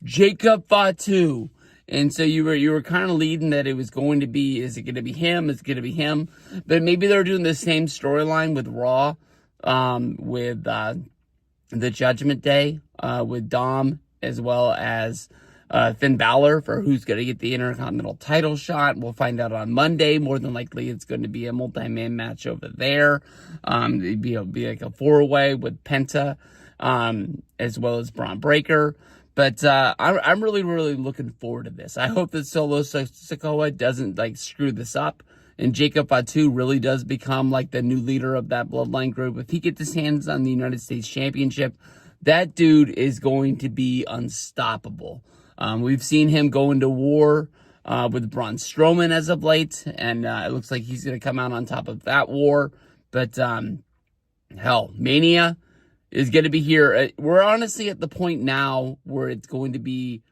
Jacob Fatu. And so you were kind of leading that it was going to be, is it going to be him? Is it going to be him? But maybe they're doing the same storyline with Raw, with the Judgment Day, with Dom, as well as Finn Balor for who's going to get the Intercontinental title shot. We'll find out on Monday. More than likely, it's going to be a multi-man match over there. It'd be like a 4-way with Penta, as well as Braun Breaker. But I'm really, really looking forward to this. I hope that Solo Sikoa doesn't screw this up, and Jacob Fatu really does become the new leader of that Bloodline group. If he gets his hands on the United States Championship, that dude is going to be unstoppable. We've seen him go into war with Braun Strowman as of late, and it looks like he's going to come out on top of that war. But hell, Mania is going to be here. We're honestly at the point now where it's going to be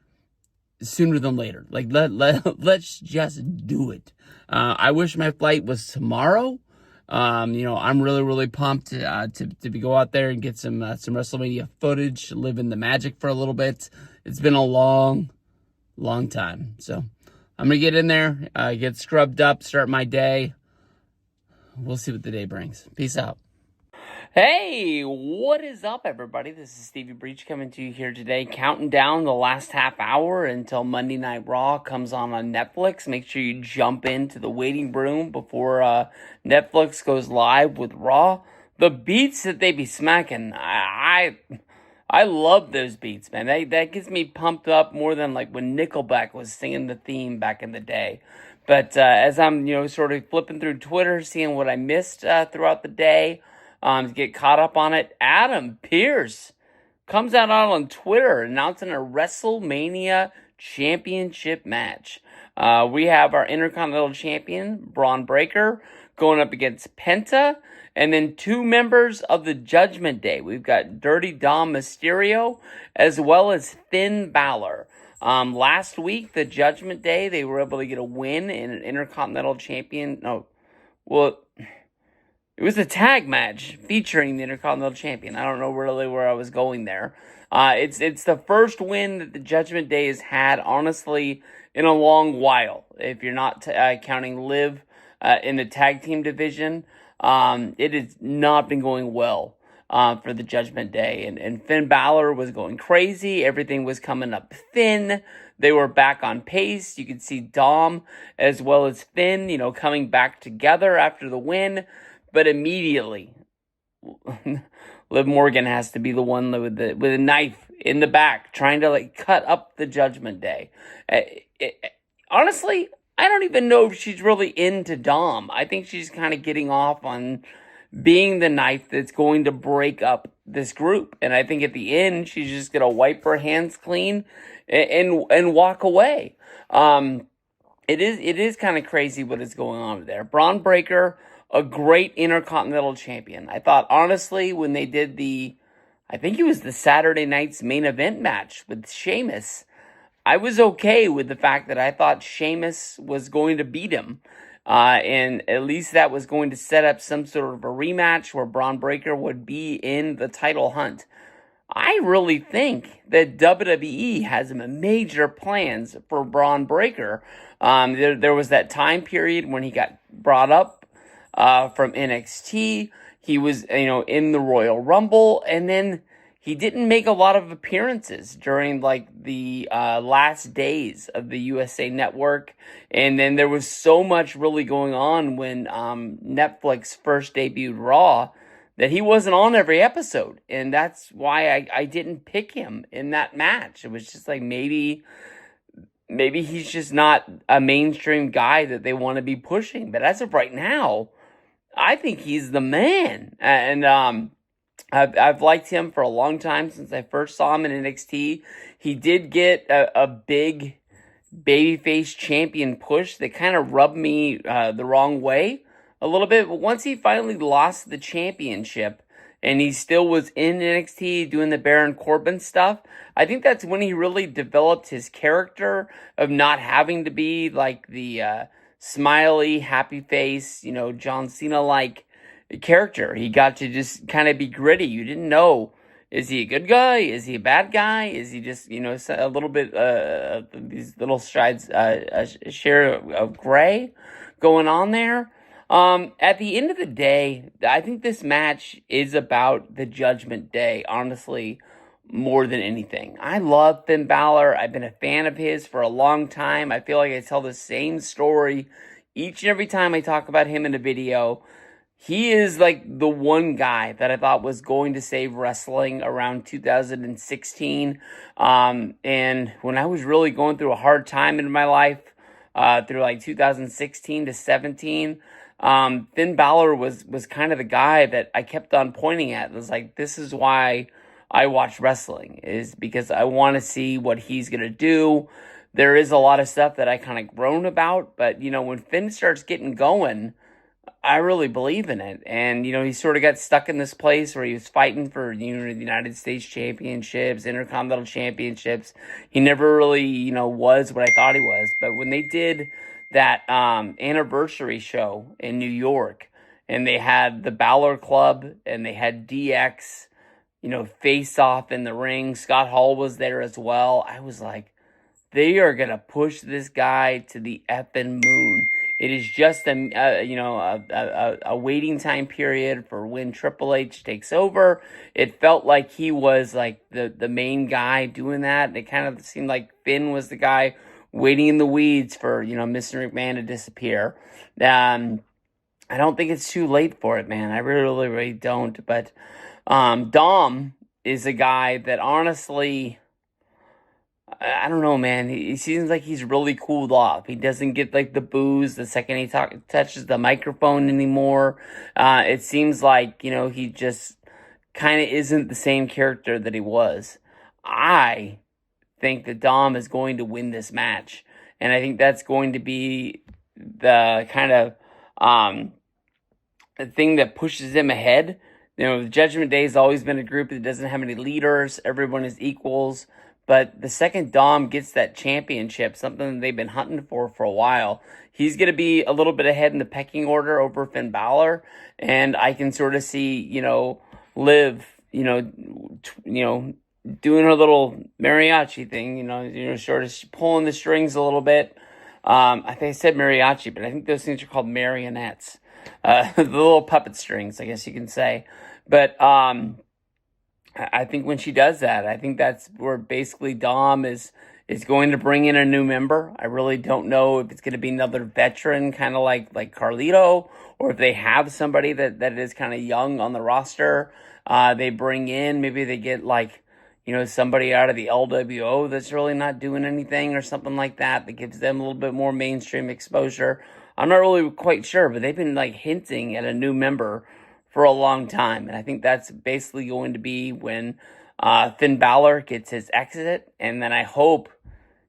sooner than later. Let's just do it. I wish my flight was tomorrow. I'm really, really pumped to go out there and get some WrestleMania footage, live in the magic for a little bit. It's been a long, long time. So I'm going to get in there, get scrubbed up, start my day. We'll see what the day brings. Peace out. Hey, what is up, everybody? This is Stevie Breach coming to you here today, counting down the last half hour until Monday Night Raw comes on Netflix. Make sure you jump into the waiting room before Netflix goes live with Raw. The beats that they be smacking, I love those beats, man. That gets me pumped up more than when Nickelback was singing the theme back in the day. But as I'm sort of flipping through Twitter, seeing what I missed throughout the day, to get caught up on it, Adam Pearce comes out on Twitter announcing a WrestleMania championship match. We have our Intercontinental Champion, Braun Breaker, going up against Penta, and then 2 members of the Judgment Day. We've got Dirty Dom Mysterio, as well as Finn Balor. Last week, the Judgment Day, they were able to get a win in an Intercontinental Champion. It was a tag match featuring the Intercontinental Champion. I don't know really where I was going there. It's the first win that the Judgment Day has had, honestly, in a long while. If you're not counting Liv in the tag team division, it has not been going well for the Judgment Day. And Finn Balor was going crazy. Everything was coming up thin. They were back on pace. You could see Dom as well as Finn, coming back together after the win. But immediately, Liv Morgan has to be the one with a knife in the back, trying to cut up the Judgment Day. Honestly, I don't even know if she's really into Dom. I think she's kind of getting off on being the knife that's going to break up this group. And I think at the end, she's just going to wipe her hands clean and walk away. It is kind of crazy what is going on there. Braun Breaker, a great Intercontinental Champion. I thought, honestly, when they did I think it was the Saturday night's main event match with Sheamus, I was okay with the fact that I thought Sheamus was going to beat him. And at least that was going to set up some sort of a rematch where Braun Breaker would be in the title hunt. I really think that WWE has major plans for Braun Breaker. There was that time period when he got brought up from NXT. He was, in the Royal Rumble, and then he didn't make a lot of appearances during the last days of the USA Network. And then there was so much really going on when Netflix first debuted Raw that he wasn't on every episode. And that's why I didn't pick him in that match. It was just maybe he's just not a mainstream guy that they want to be pushing. But as of right now, I think he's the man. And I've liked him for a long time since I first saw him in NXT. He did get a big babyface champion push that kind of rubbed me the wrong way a little bit. But once he finally lost the championship and he still was in NXT doing the Baron Corbin stuff, I think that's when he really developed his character of not having to be the smiley, happy face, John Cena-like character. He got to just kind of be gritty. You didn't know, is he a good guy? Is he a bad guy? Is he just, a little bit, these little strides, a share of gray going on there? At the end of the day, I think this match is about the Judgment Day, honestly, more than anything. I love Finn Balor. I've been a fan of his for a long time. I feel like I tell the same story each and every time I talk about him in a video. He is like the one guy that I thought was going to save wrestling around 2016. And when I was really going through a hard time in my life, through like 2016 to 17, Finn Balor was kind of the guy that I kept on pointing at. It was like, this is why I watch wrestling, is because I want to see what he's going to do. There is a lot of stuff that I kind of groan about, but, when Finn starts getting going, I really believe in it. And, he sort of got stuck in this place where he was fighting for, the United States Championships, Intercontinental Championships. He never really, was what I thought he was. But when they did that anniversary show in New York, and they had the Balor Club, and they had DX, face off in the ring. Scott Hall was there as well. I was like, they are going to push this guy to the effing moon. It is just a waiting time period for when Triple H takes over. It felt like he was like the main guy doing that. It kind of seemed like Finn was the guy waiting in the weeds for, Mr. McMahon to disappear. I don't think it's too late for it, man. I really, really don't. But Dom is a guy that honestly, I don't know, man. He seems like he's really cooled off. He doesn't get like the boos the second he touches the microphone anymore. It seems like, he just kind of isn't the same character that he was. I think that Dom is going to win this match. And I think that's going to be the kind of the thing that pushes him ahead. The Judgment Day has always been a group that doesn't have any leaders. Everyone is equals. But the second Dom gets that championship, something they've been hunting for a while, he's going to be a little bit ahead in the pecking order over Finn Balor. And I can sort of see, Liv, doing her little mariachi thing, sort of pulling the strings a little bit. I think I said mariachi, but I think those things are called marionettes. The little puppet strings, I guess you can say. But I think when she does that, I think that's where basically Dom is going to bring in a new member. I really don't know if it's going to be another veteran, kind of like Carlito, or if they have somebody that is kind of young on the roster. They bring in, maybe they get like, somebody out of the LWO that's really not doing anything or something like that gives them a little bit more mainstream exposure. I'm not really quite sure, but they've been like hinting at a new member for a long time. And I think that's basically going to be when Finn Balor gets his exit. And then I hope,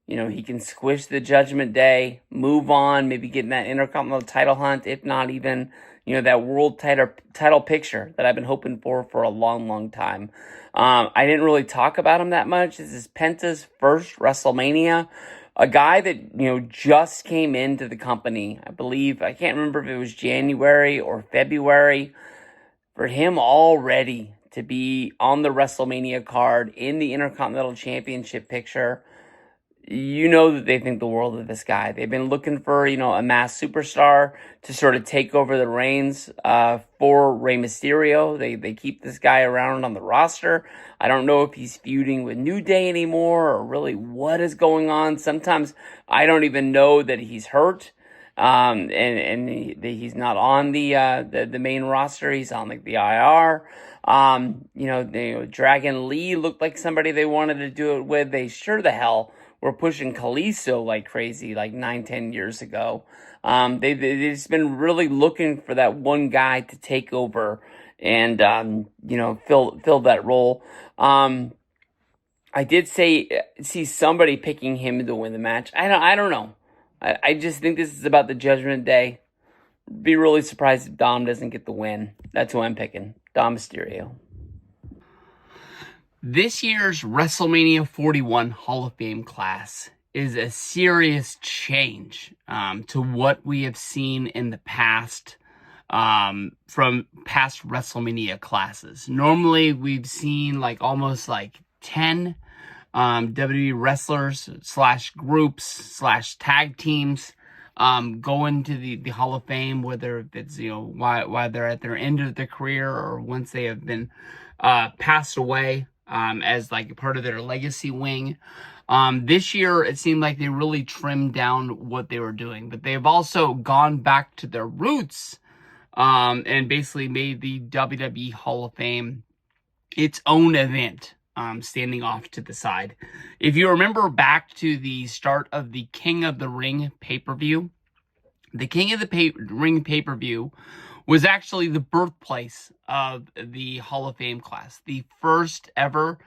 he can squish the Judgment Day, move on, maybe get in that Intercontinental title hunt, if not even, that world title picture that I've been hoping for a long, long time. I didn't really talk about him that much. This is Penta's first WrestleMania. A guy that, just came into the company, I believe, I can't remember if it was January or February. For him already to be on the WrestleMania card in the Intercontinental Championship picture, that they think the world of this guy. They've been looking for, a mass superstar to sort of take over the reins for Rey Mysterio. They keep this guy around on the roster. I don't know if he's feuding with New Day anymore or really what is going on. Sometimes I don't even know that he's hurt. And he's not on the main roster. He's on like the IR. Dragon Lee looked like somebody they wanted to do it with. They sure the hell were pushing Kalisto like crazy, like 9-10 years ago. They've just been really looking for that one guy to take over and fill that role. I did see somebody picking him to win the match. I don't know. I just think this is about the Judgment Day. Be really surprised if Dom doesn't get the win. That's who I'm picking. Dom Mysterio. This year's WrestleMania 41 Hall of Fame class is a serious change to what we have seen in the past from past WrestleMania classes. Normally, we've seen almost 10 WWE wrestlers / groups / tag teams go into the Hall of Fame, whether it's while they're at their end of their career or once they have been passed away. as like part of their legacy wing. This year, it seemed like they really trimmed down what they were doing, but they've also gone back to their roots, and basically made the WWE Hall of Fame its own event, standing off to the side. If you remember back to the start of the King of the Ring pay-per-view, the King of the Ring pay-per-view was actually the birthplace of the Hall of Fame class. The first ever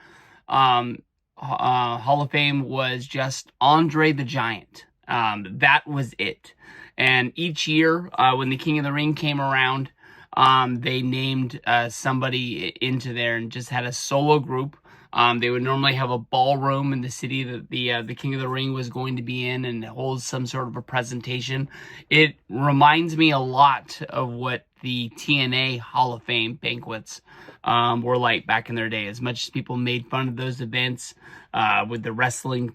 Hall of Fame was just Andre the Giant. That was it. And each year, when the King of the Ring came around, they named somebody into there and just had a solo group. They would normally have a ballroom in the city that the King of the Ring was going to be in and hold some sort of a presentation. It reminds me a lot of what the TNA Hall of Fame banquets were like back in their day. As much as people made fun of those events, with the wrestlers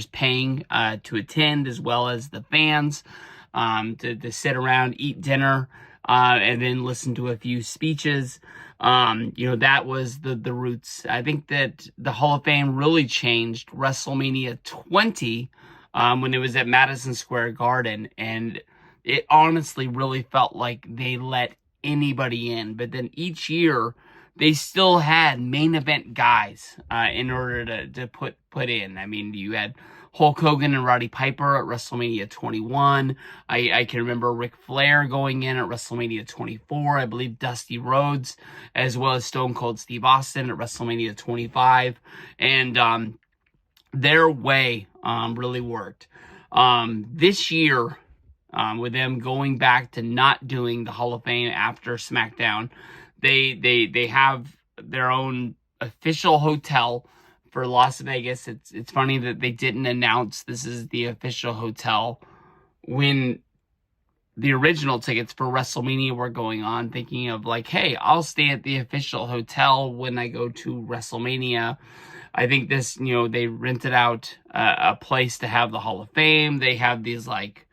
paying to attend, as well as the fans to sit around, eat dinner, and then listen to a few speeches. That was the roots. I think that the Hall of Fame really changed WrestleMania 20 when it was at Madison Square Garden, and it honestly really felt like they let anybody in. But then each year, they still had main event guys in order to put in. I mean, you had Hulk Hogan and Roddy Piper at WrestleMania 21. I can remember Ric Flair going in at WrestleMania 24. I believe Dusty Rhodes, as well as Stone Cold Steve Austin at WrestleMania 25. And their way really worked. This year, with them going back to not doing the Hall of Fame after SmackDown, they have their own official hotel for Las Vegas. It's funny that they didn't announce this is the official hotel when the original tickets for WrestleMania were going on, thinking of like, hey, I'll stay at the official hotel when I go to WrestleMania. I think this, they rented out a place to have the Hall of Fame. They have these like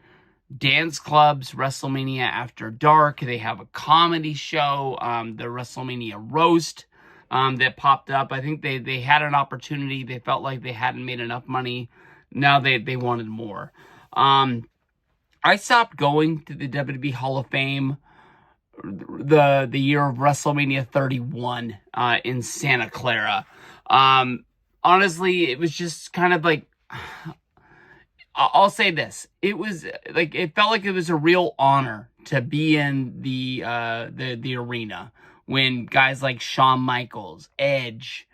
dance clubs, WrestleMania After Dark. They have a comedy show, the WrestleMania Roast, that popped up. I think they had an opportunity. They felt like they hadn't made enough money. Now they wanted more. I stopped going to the WWE Hall of Fame the year of WrestleMania 31 in Santa Clara. Honestly, it was just kind of like, I'll say this. It was like, it felt like it was a real honor to be in the arena when guys like Shawn Michaels, Edge,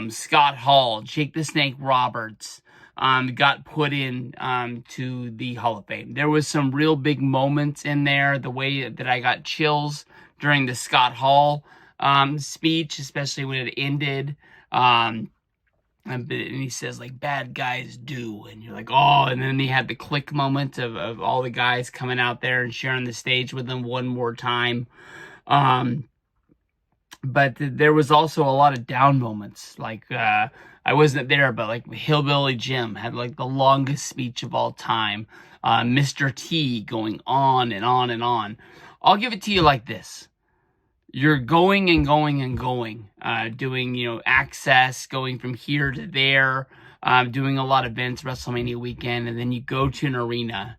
Scott Hall, Jake the Snake Roberts, got put in to the Hall of Fame. There was some real big moments in there. The way that I got chills during the Scott Hall speech, especially when it ended. And he says, like, bad guys do. And you're like, oh. And then he had the click moment of all the guys coming out there and sharing the stage with them one more time. But there was also a lot of down moments. Like, I wasn't there, but like Hillbilly Jim had like the longest speech of all time. Mr. T going on and on and on. I'll give it to you like this. You're going and going and going, doing, access, going from here to there, doing a lot of events, WrestleMania weekend, and then you go to an arena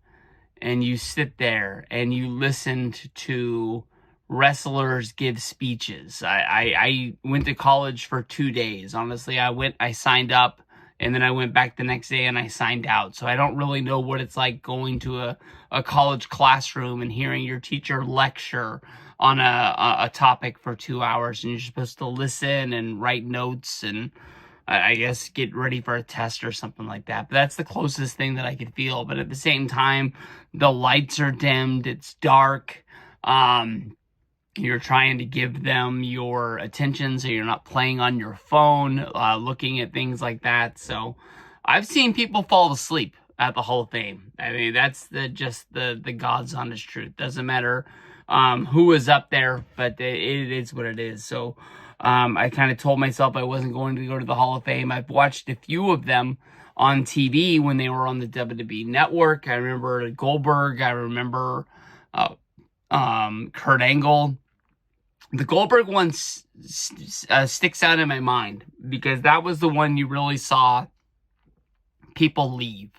and you sit there and you listen to wrestlers give speeches. I went to college for 2 days. Honestly, I signed up, and then I went back the next day and I signed out. So I don't really know what it's like going to a college classroom and hearing your teacher lecture on a topic for 2 hours, and you're supposed to listen and write notes and I guess get ready for a test or something like that. But that's the closest thing that I could feel. But at the same time, the lights are dimmed. It's dark. You're trying to give them your attention so you're not playing on your phone, looking at things like that. So I've seen people fall asleep at the Hall of Fame. I mean, that's just the God's honest truth. Doesn't matter who is up there, but it is what it is. So I kind of told myself I wasn't going to go to the Hall of Fame. I've watched a few of them on TV when they were on the WWE Network. I remember Goldberg. I remember Kurt Angle. The Goldberg one sticks out in my mind because that was the one you really saw people leave.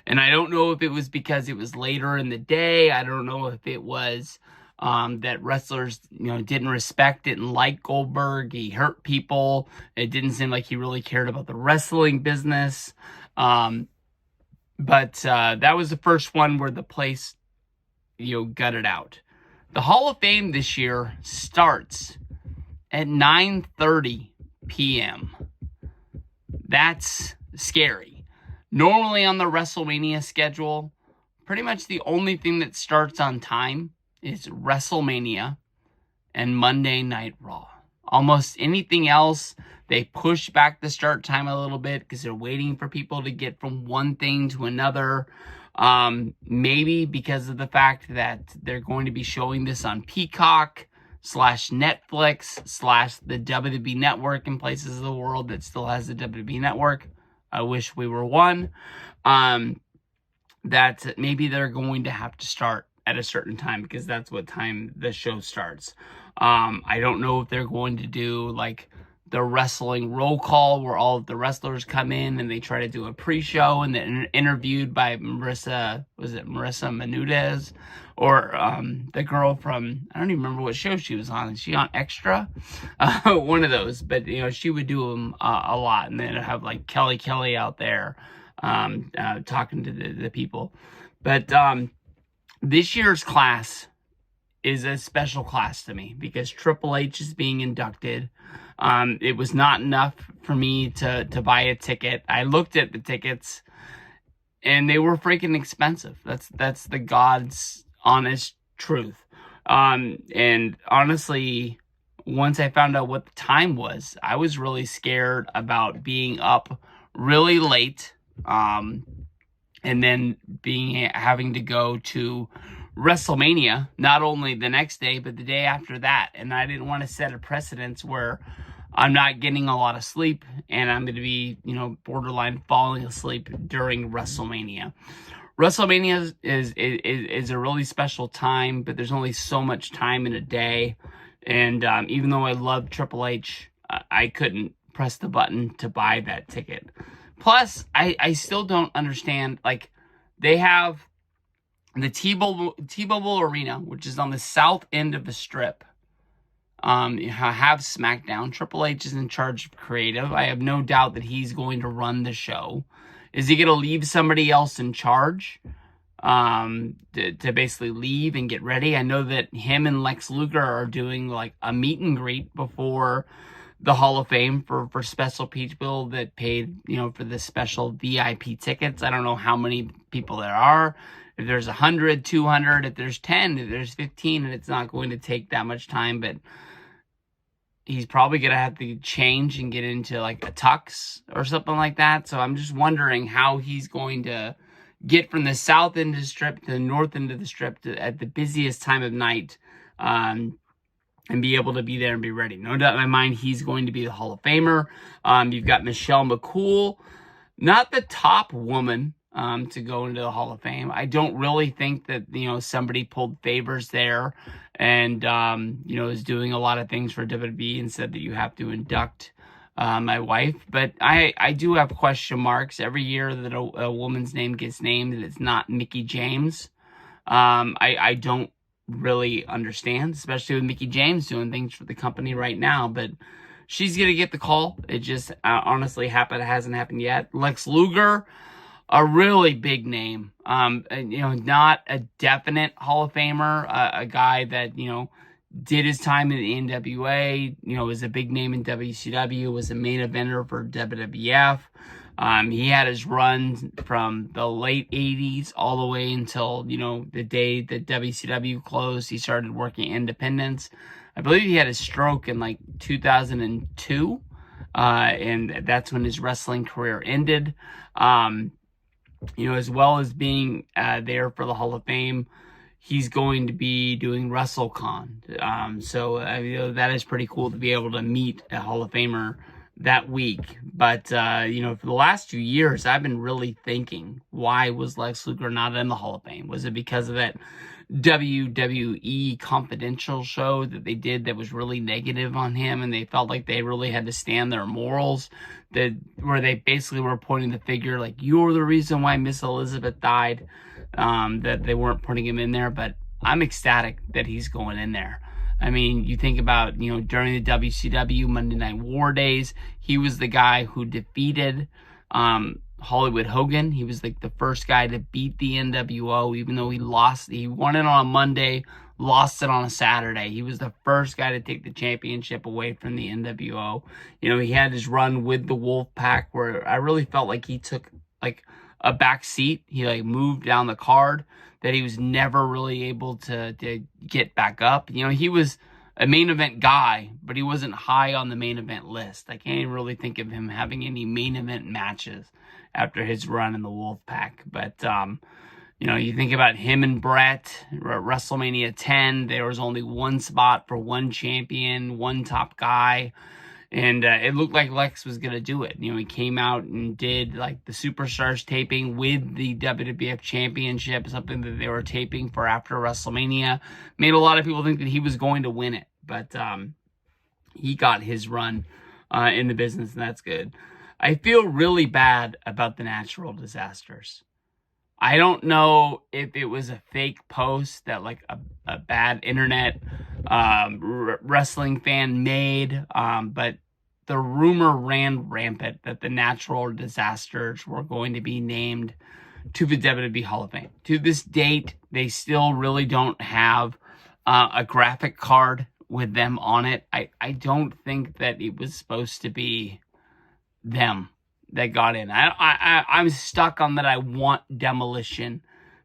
And I don't know if it was because it was later in the day. I don't know if it was that wrestlers, didn't respect, didn't like Goldberg. He hurt people. It didn't seem like he really cared about the wrestling business. But that was the first one where the place, gutted out. The Hall of Fame this year starts at 9:30 p.m. That's scary. Normally on the Wrestlemania schedule, pretty much the only thing that starts on time is Wrestlemania and Monday Night Raw. Almost anything else, they push back the start time a little bit because they're waiting for people to get from one thing to another. Maybe because of the fact that they're going to be showing this on Peacock / Netflix / the WWE Network in places of the world that still has the WWE Network. I wish we were one. That maybe they're going to have to start at a certain time because that's what time the show starts. I don't know if they're going to do like the wrestling roll call where all of the wrestlers come in and they try to do a pre-show and then interviewed by Marissa Menendez or the girl from, I don't even remember what show she was on. Is she on Extra? One of those. But, she would do them a lot. And then have like Kelly out there talking to the people. But this year's class is a special class to me because Triple H is being inducted. It was not enough for me to buy a ticket. I looked at the tickets and they were freaking expensive. That's the God's honest truth. And honestly, once I found out what the time was, I was really scared about being up really late. And then having to go to WrestleMania, not only the next day, but the day after that. And I didn't want to set a precedence where I'm not getting a lot of sleep and I'm going to be, borderline falling asleep during WrestleMania. WrestleMania is a really special time, but there's only so much time in a day. And even though I love Triple H, I couldn't press the button to buy that ticket. Plus, I still don't understand, like, they have the T-Mobile Arena, which is on the south end of the strip, have SmackDown. Triple H is in charge of creative. I have no doubt that he's going to run the show. Is he going to leave somebody else in charge to basically leave and get ready? I know that him and Lex Luger are doing like a meet and greet before the Hall of Fame for special people that paid, for the special VIP tickets. I don't know how many people there are. If there's 100, 200, if there's 10, if there's 15, and it's not going to take that much time, but he's probably going to have to change and get into like a tux or something like that. So I'm just wondering how he's going to get from the south end of the strip to the north end of the strip at the busiest time of night, and be able to be there and be ready. No doubt in my mind, he's going to be the Hall of Famer. You've got Michelle McCool, not the top woman to go into the Hall of Fame. I don't really think that, somebody pulled favors there and, is doing a lot of things for WWE and said that you have to induct my wife. But I do have question marks every year that a woman's name gets named and it's not Mickie James. I don't really understand, especially with Mickie James doing things for the company right now, but she's gonna get the call. It just honestly hasn't happened yet. Lex Luger, a really big name, not a definite Hall of Famer, a guy that did his time in the NWA, was a big name in WCW, was a main eventer for WWF. He had his run from the late 80s all the way until, the day that WCW closed. He started working independents. I believe he had a stroke in like 2002. And that's when his wrestling career ended. As well as being there for the Hall of Fame, he's going to be doing WrestleCon. So that is pretty cool to be able to meet a Hall of Famer that week. But, for the last 2 years, I've been really thinking, why was Lex Luger not in the Hall of Fame? Was it because of that WWE Confidential show that they did that was really negative on him, and they felt like they really had to stand their morals, where they basically were pointing the figure like, you're the reason why Miss Elizabeth died, that they weren't putting him in there. But I'm ecstatic that he's going in there. I mean, you think about, during the WCW Monday Night War days, he was the guy who defeated Hollywood Hogan. He was like the first guy to beat the NWO, even though he lost. He won it on a Monday, lost it on a Saturday. He was the first guy to take the championship away from the NWO. He had his run with the Wolfpack where I really felt like he took like a back seat. He like moved down the card, that he was never really able to get back up. He was a main event guy, but he wasn't high on the main event list. I can't even really think of him having any main event matches after his run in the Wolfpack. But, you think about him and Brett, WrestleMania 10, there was only one spot for one champion, one top guy. And it looked like Lex was going to do it. He came out and did like the Superstars taping with the WWF Championship, something that they were taping for after WrestleMania. Made a lot of people think that he was going to win it. But he got his run in the business, and that's good. I feel really bad about the natural disasters. I don't know if it was a fake post that like a bad internet wrestling fan made, but the rumor ran rampant that the natural disasters were going to be named to the WWE Hall of Fame. To this date, they still really don't have a graphic card with them on it. I don't think that it was supposed to be them that got in. I'm stuck on that. I want Demolition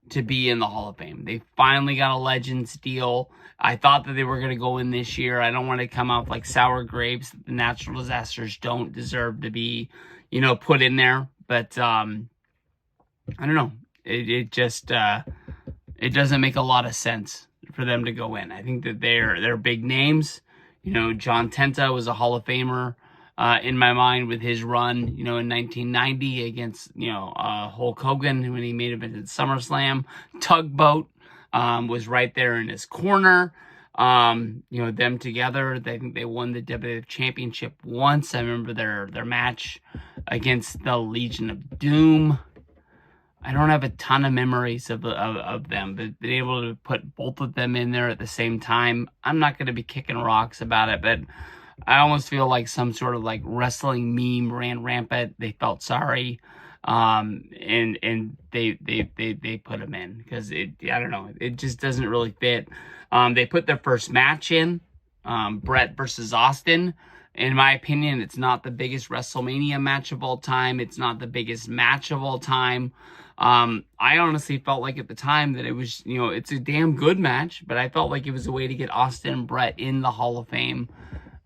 to be in the Hall of Fame. They finally got a Legends deal. I thought that they were going to go in this year. I don't want to come out like sour grapes. The natural disasters don't deserve to be, put in there. But I don't know. It just it doesn't make a lot of sense for them to go in. I think that they're big names. John Tenta was a Hall of Famer in my mind with his run, in 1990 against, Hulk Hogan when he made it at SummerSlam. Tugboat was right there in his corner. Them together, I think they won the WWF Championship once. I remember their match against the Legion of Doom. I don't have a ton of memories of them, but being able to put both of them in there at the same time, I'm not going to be kicking rocks about it, but I almost feel like some sort of like wrestling meme ran rampant. They felt sorry, and they put him in because I don't know, it just doesn't really fit. They put their first match in, Brett versus Austin. In my opinion, it's not the biggest WrestleMania match of all time. It's not the biggest match of all time. I honestly felt like at the time that it was, it's a damn good match, but I felt like it was a way to get Austin and Brett in the Hall of Fame,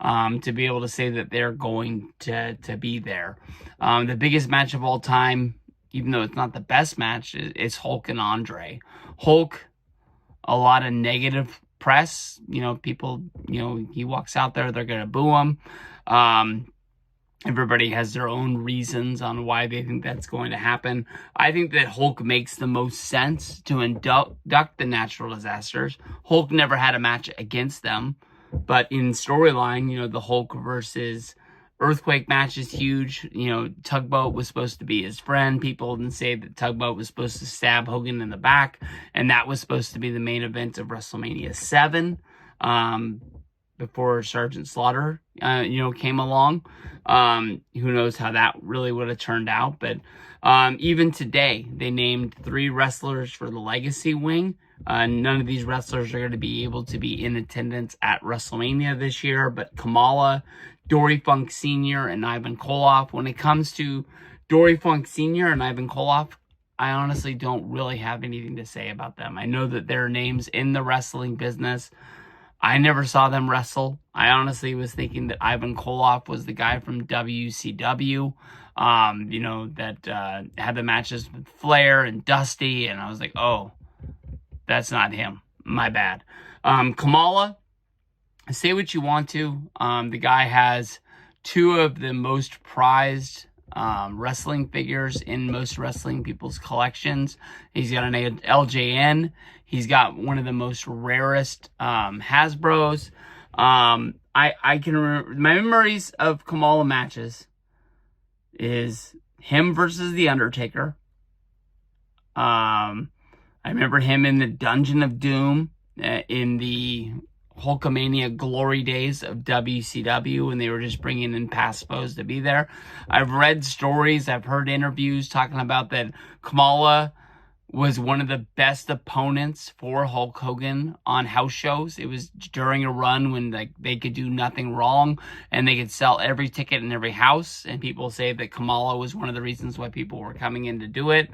to be able to say that they're going to be there. The biggest match of all time, even though it's not the best match, is Hulk and Andre. Hulk, a lot of negative press. People, he walks out there, they're going to boo him. Everybody has their own reasons on why they think that's going to happen. I think that Hulk makes the most sense to induct the natural disasters. Hulk never had a match against them, but in storyline, the Hulk versus Earthquake match is huge. Tugboat was supposed to be his friend. People didn't say that Tugboat was supposed to stab Hogan in the back, and that was supposed to be the main event of WrestleMania 7. Before Sergeant Slaughter, came along. Who knows how that really would have turned out. But even today, they named 3 wrestlers for the Legacy Wing. None of these wrestlers are going to be able to be in attendance at WrestleMania this year. But Kamala, Dory Funk Sr., and Ivan Koloff. When it comes to Dory Funk Sr. and Ivan Koloff, I honestly don't really have anything to say about them. I know that there are names in the wrestling business. I never saw them wrestle. I honestly was thinking that Ivan Koloff was the guy from WCW, that had the matches with Flair and Dusty, and I was like, oh, that's not him. My bad. Kamala, say what you want to. The guy has 2 of the most prized wrestling figures in most wrestling people's collections. He's got an LJN. He's got one of the most rarest Hasbros. I can remember my memories of Kamala matches is him versus The Undertaker. I remember him in the Dungeon of Doom in the Hulkamania glory days of WCW when they were just bringing in Paspos to be there. I've read stories, I've heard interviews talking about that Kamala was one of the best opponents for Hulk Hogan on house shows. It was during a run when they could do nothing wrong and they could sell every ticket in every house, and people say that Kamala was one of the reasons why people were coming in to do it.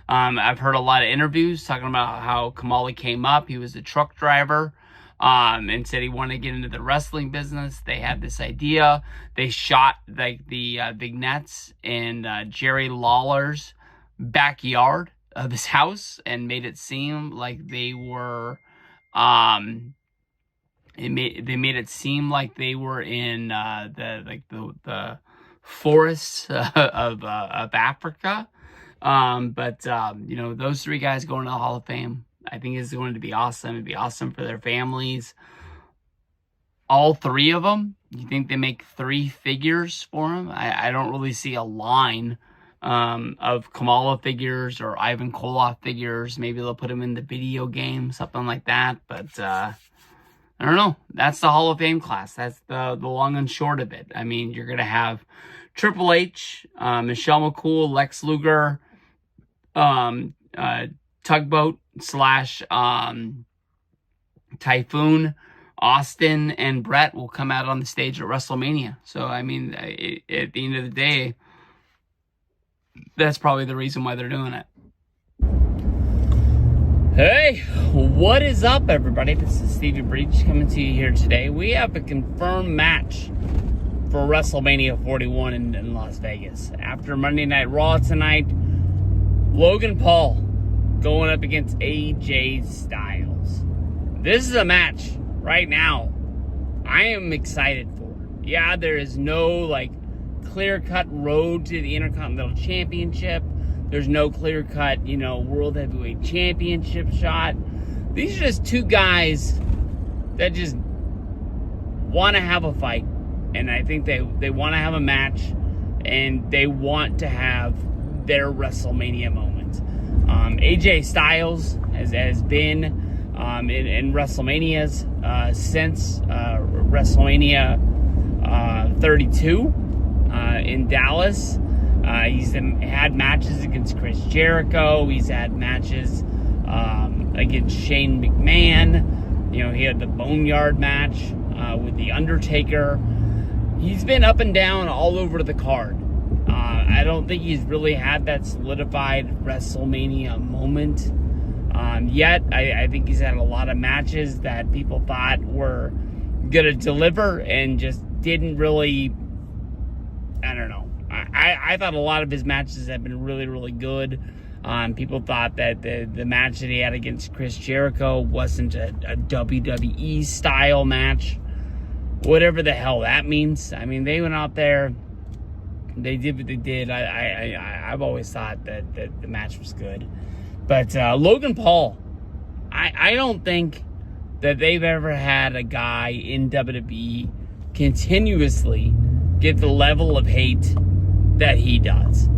I've heard a lot of interviews talking about how Kamala came up. He was a truck driver. And said he wanted to get into the wrestling business. They had this idea. They shot the vignettes in Jerry Lawler's backyard of his house and made it seem like they were they made it seem like they were in the forests of Africa. Those three guys going to the Hall of Fame, I think is going to be awesome. It'd be awesome for their families. All three of them, you think they make 3 figures for them? I don't really see a line of Kamala figures or Ivan Koloff figures. Maybe they'll put them in the video game, something like that. But I don't know. That's the Hall of Fame class. That's the long and short of it. I mean, you're going to have Triple H, Michelle McCool, Lex Luger, Tugboat / Typhoon, Austin, and Brett will come out on the stage at WrestleMania. So, I mean, at the end of the day, that's probably the reason why they're doing it. Hey, what is up, everybody? This is Stevie Breach coming to you here today. We have a confirmed match for WrestleMania 41 in Las Vegas. After Monday Night Raw tonight, Logan Paul going up against AJ Styles. This is a match right now I am excited for. Yeah, there is no clear-cut road to the Intercontinental Championship. There's no clear-cut, World Heavyweight Championship shot. These are just two guys that just want to have a fight. And I think they want to have a match, and they want to have their WrestleMania moment. AJ Styles has been in WrestleManias since WrestleMania 32 in Dallas. He's had matches against Chris Jericho. He's had matches against Shane McMahon. He had the Boneyard match with The Undertaker. He's been up and down all over the card. I don't think he's really had that solidified WrestleMania moment yet. I think he's had a lot of matches that people thought were going to deliver and just didn't really, I don't know. I thought a lot of his matches have been really, really good. People thought that the match that he had against Chris Jericho wasn't a WWE style match. Whatever the hell that means. I mean, they went out there, they did what they did. I've always thought that the match was good. But Logan Paul, I don't think that they've ever had a guy in WWE continuously get the level of hate that he does.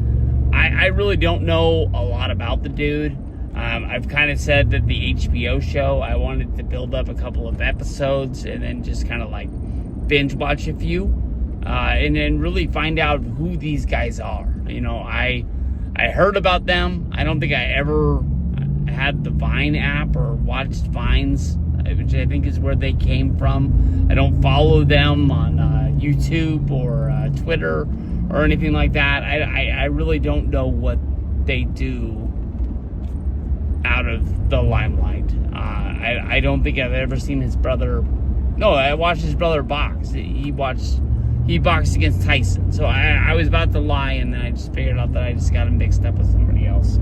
I really don't know a lot about the dude. I've kind of said that the HBO show, I wanted to build up a couple of episodes and then just kind of binge watch a few and then really find out who these guys are. I heard about them. I don't think I ever had the Vine app or watched Vines, which I think is where they came from. I don't follow them on YouTube or Twitter or anything like that. I really don't know what they do out of the limelight. I don't think I've ever seen his brother. No, I watched his brother box. He boxed against Tyson. So I was about to lie, and then I just figured out that I just got him mixed up with somebody else.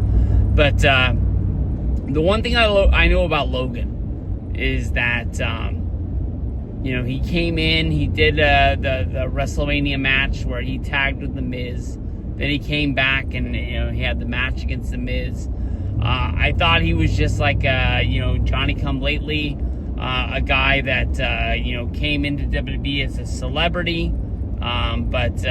But the one thing I know about Logan is that he came in, he did the WrestleMania match where he tagged with The Miz. Then he came back and, he had the match against The Miz. I thought he was just like, Johnny Come Lately, a guy that, came into WWE as a celebrity, but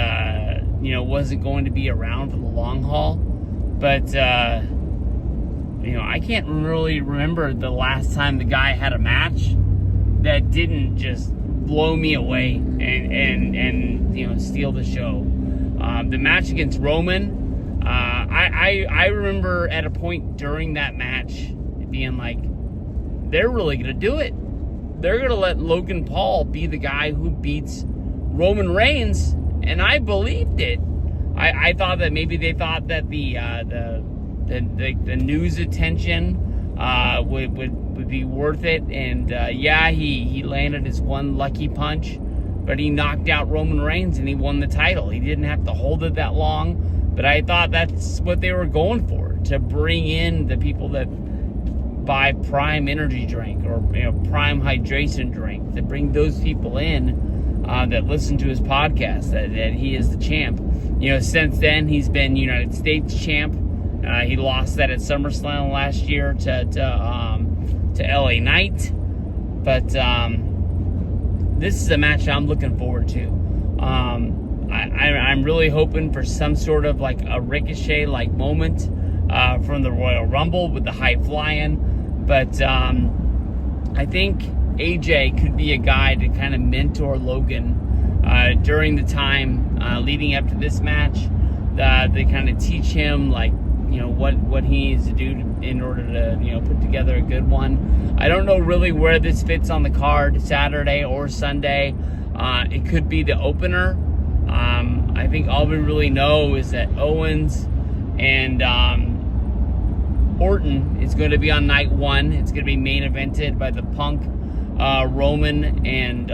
wasn't going to be around for the long haul. But, I can't really remember the last time the guy had a match that didn't just blow me away and steal the show. The match against Roman, I remember at a point during that match being like, they're really going to do it. They're going to let Logan Paul be the guy who beats Roman Reigns, and I believed it. I thought that maybe they thought that the news attention would be worth it, and he landed his one lucky punch, but he knocked out Roman Reigns and he won the title. He didn't have to hold it that long, but I thought that's what they were going for, to bring in the people that buy Prime energy drink or Prime hydration drink, to bring those people in that listen to his podcast, that he is the champ. Since then he's been United States champ. He lost that at SummerSlam last year to LA Knight, but this is a match I'm looking forward to. I'm really hoping for some sort of like a Ricochet-like moment from the Royal Rumble with the high flying, but I think AJ could be a guy to kind of mentor Logan during the time leading up to this match. They kind of teach him like what he needs to do in order to put together a good one. I don't know really where this fits on the card, Saturday or Sunday. It could be the opener. I think all we really know is that Owens and Orton is going to be on night one. It's going to be main evented by the Punk, Roman, and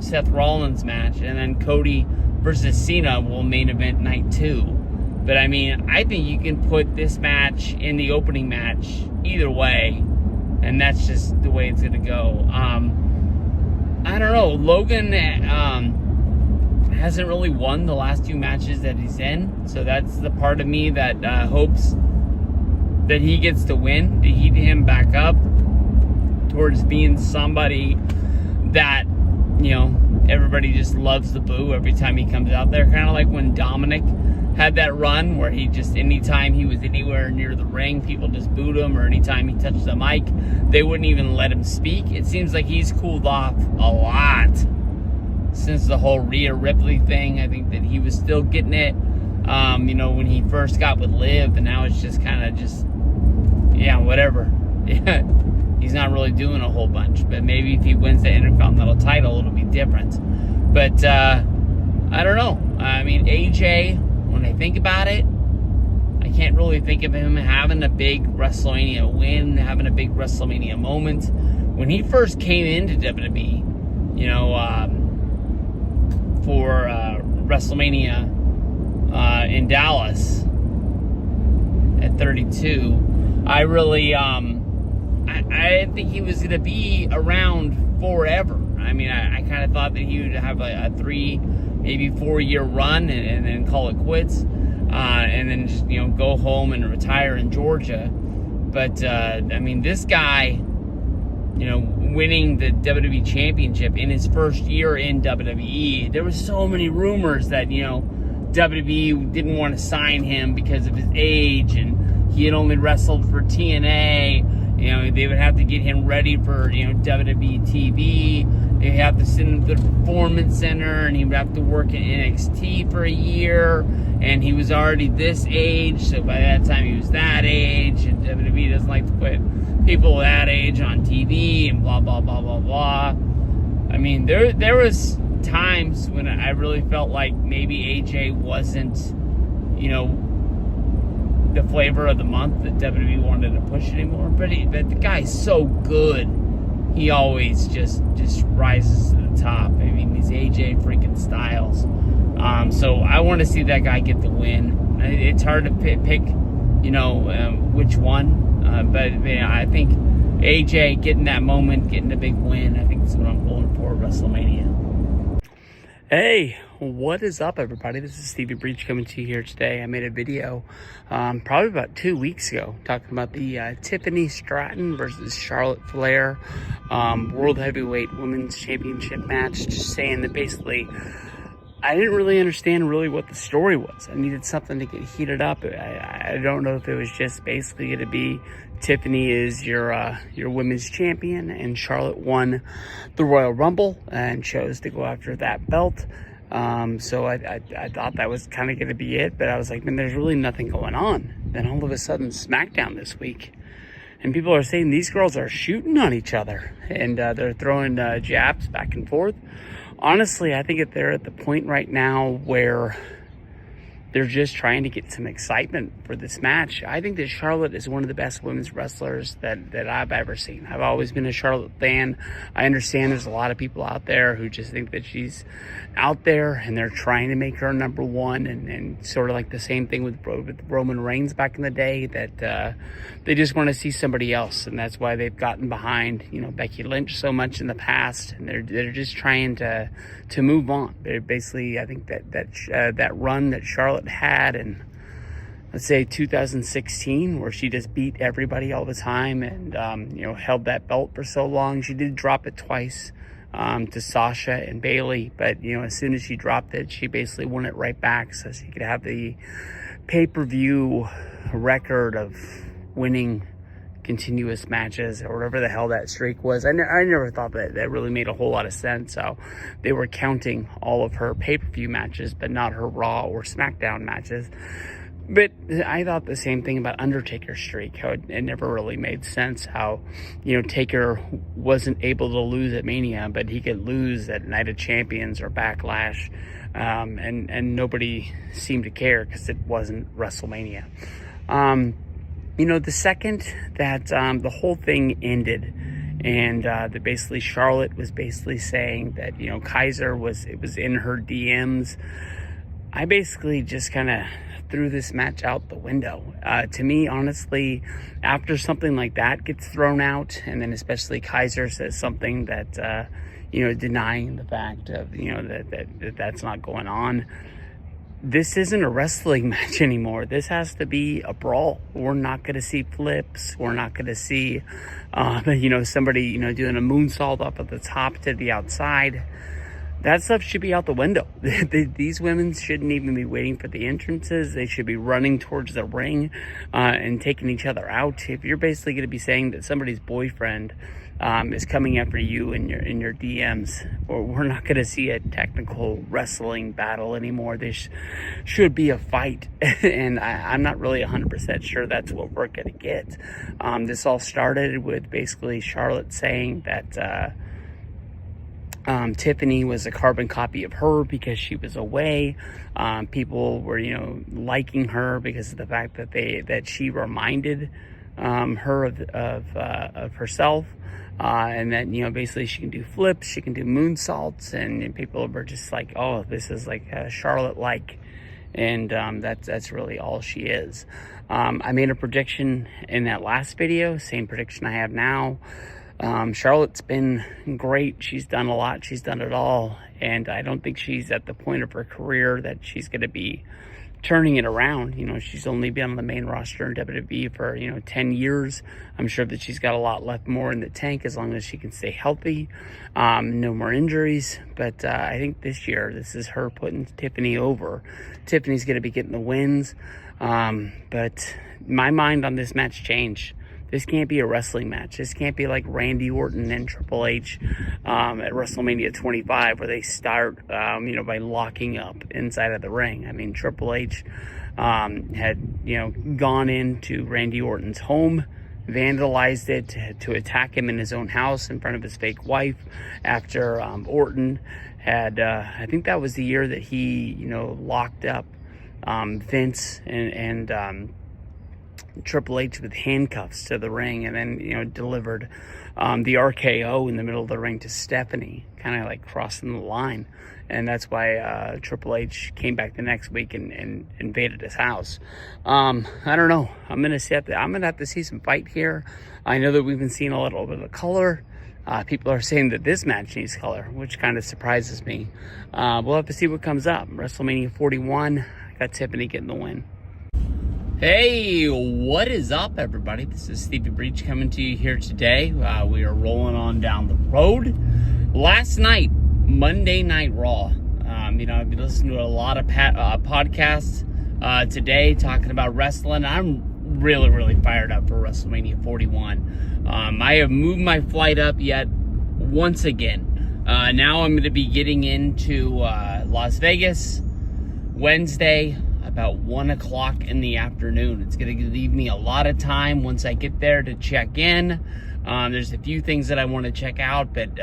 Seth Rollins match, and then Cody versus Cena will main event night 2. But I mean, I think you can put this match in the opening match either way, and that's just the way it's going to go. I don't know. Logan hasn't really won the last 2 matches that he's in, so that's the part of me that hopes that he gets to win, to heat him back up towards being somebody that, everybody just loves to boo every time he comes out there. Kind of like when Dominic had that run where he just, anytime he was anywhere near the ring, people just booed him, or anytime he touched the mic, they wouldn't even let him speak. It seems like he's cooled off a lot since the whole Rhea Ripley thing. I think that he was still getting it, when he first got with Liv, and now it's just kind of just, whatever. He's not really doing a whole bunch, but maybe if he wins the Intercontinental title, it'll be different. But, I don't know. I mean, AJ, when I think about it, I can't really think of him having a big WrestleMania win, having a big WrestleMania moment. When he first came into WWE, for WrestleMania in Dallas at 32, I really, I didn't think he was going to be around forever. I mean, I kind of thought that he would have a 3, maybe 4-year run and then call it quits, and then just, go home and retire in Georgia. But, I mean, this guy, winning the WWE Championship in his first year in WWE, there was so many rumors that, WWE didn't want to sign him because of his age, and he had only wrestled for TNA. They would have to get him ready for, WWE TV. They'd have to send him to the Performance Center, and he would have to work in NXT for a year. And he was already this age, so by that time he was that age. And WWE doesn't like to put people that age on TV and blah, blah, blah, blah, blah. I mean, there was times when I really felt like maybe AJ wasn't, the flavor of the month that WWE wanted to push anymore, but the guy's so good, he always just rises to the top. I mean, he's AJ freaking Styles. So I want to see that guy get the win. It's hard to pick, which one, but I think AJ getting that moment, getting the big win, I think that's what I'm going for at WrestleMania. Hey, what is up, everybody? This is Stevie Breach coming to you here today. I made a video probably about 2 weeks ago talking about the Tiffany Stratton versus Charlotte Flair World Heavyweight Women's Championship match. Just saying that basically I didn't really understand what the story was. I needed something to get heated up. I don't know if it was just basically going to be Tiffany is your women's champion and Charlotte won the Royal Rumble and chose to go after that belt. So I thought that was kind of going to be it, but I was like, man, there's really nothing going on. Then all of a sudden, SmackDown this week, and people are saying these girls are shooting on each other and they're throwing jabs back and forth. Honestly, I think that they're at the point right now where they're just trying to get some excitement for this match. I think that Charlotte is one of the best women's wrestlers that I've ever seen. I've always been a Charlotte fan. I understand there's a lot of people out there who just think that she's out there and they're trying to make her number one, and sort of like the same thing with Roman Reigns back in the day, that they just want to see somebody else, and that's why they've gotten behind, Becky Lynch so much in the past, and they're just trying to move on. They're basically, I think that run that Charlotte had in, let's say, 2016, where she just beat everybody all the time and held that belt for so long. She did drop it twice to Sasha and Bayley, but as soon as she dropped it, she basically won it right back so she could have the pay-per-view record of winning continuous matches or whatever the hell that streak was. I never thought that really made a whole lot of sense. So they were counting all of her pay-per-view matches, but not her Raw or SmackDown matches. But I thought the same thing about Undertaker's streak, how it never really made sense how, Taker wasn't able to lose at Mania, but he could lose at Night of Champions or Backlash, and nobody seemed to care because it wasn't WrestleMania. The second that the whole thing ended, and that basically Charlotte was basically saying that, Kaiser was in her DMs, I basically just kind of threw this match out the window. To me, honestly, after something like that gets thrown out, and then especially Kaiser says something that, denying the fact of, that's not going on, this isn't a wrestling match anymore. This has to be a brawl. We're not going to see flips. We're not going to see, somebody, doing a moonsault up at the top to the outside. That stuff should be out the window. These women shouldn't even be waiting for the entrances. They should be running towards the ring and taking each other out. If you're basically going to be saying that somebody's boyfriend is coming after you in your DMs, or we're not going to see a technical wrestling battle anymore. This should be a fight, and I'm not really 100% sure that's what we're going to get. This all started with basically Charlotte saying that Tiffany was a carbon copy of her because she was away. People were, liking her because of the fact that she reminded her of herself, and that basically she can do flips, she can do moonsaults, and people were just like, oh, this is like Charlotte-like, and that's really all she is. I made a prediction in that last video, same prediction I have now. Charlotte's been great. She's done a lot. She's done it all. And I don't think she's at the point of her career that she's going to be turning it around. She's only been on the main roster in WWE for, 10 years. I'm sure that she's got a lot left more in the tank as long as she can stay healthy. No more injuries. But I think this year, this is her putting Tiffany over. Tiffany's going to be getting the wins. But my mind on this match changed. This can't be a wrestling match. This can't be like Randy Orton and Triple H at WrestleMania 25, where they start, by locking up inside of the ring. I mean, Triple H had, gone into Randy Orton's home, vandalized it to attack him in his own house in front of his fake wife after Orton had, I think that was the year that he, locked up Vince and Triple H with handcuffs to the ring, and then delivered the RKO in the middle of the ring to Stephanie, kind of like crossing the line. And that's why Triple H came back the next week and invaded his house. I don't know. I'm gonna have to see some fight here. I know that we've been seeing a little bit of color. People are saying that this match needs color, which kind of surprises me. We'll have to see what comes up. WrestleMania 41, I got Tiffany getting the win. Hey, what is up, everybody? This is Stevie Breach coming to you here today. We are rolling on down the road. Last night, Monday Night Raw. I've been listening to a lot of podcasts today talking about wrestling. I'm really, really fired up for WrestleMania 41. I have moved my flight up yet once again. Now I'm going to be getting into Las Vegas Wednesday about 1 o'clock in the afternoon. It's going to leave me a lot of time once I get there to check in. There's a few things that I want to check out, but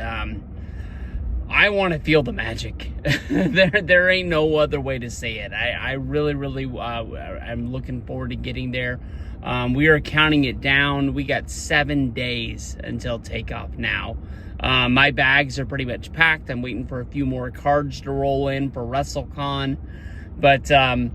I want to feel the magic. there ain't no other way to say it. I really, I'm looking forward to getting there. We are counting it down. We got 7 days until takeoff now. My bags are pretty much packed. I'm waiting for a few more cards to roll in for WrestleCon. But I'll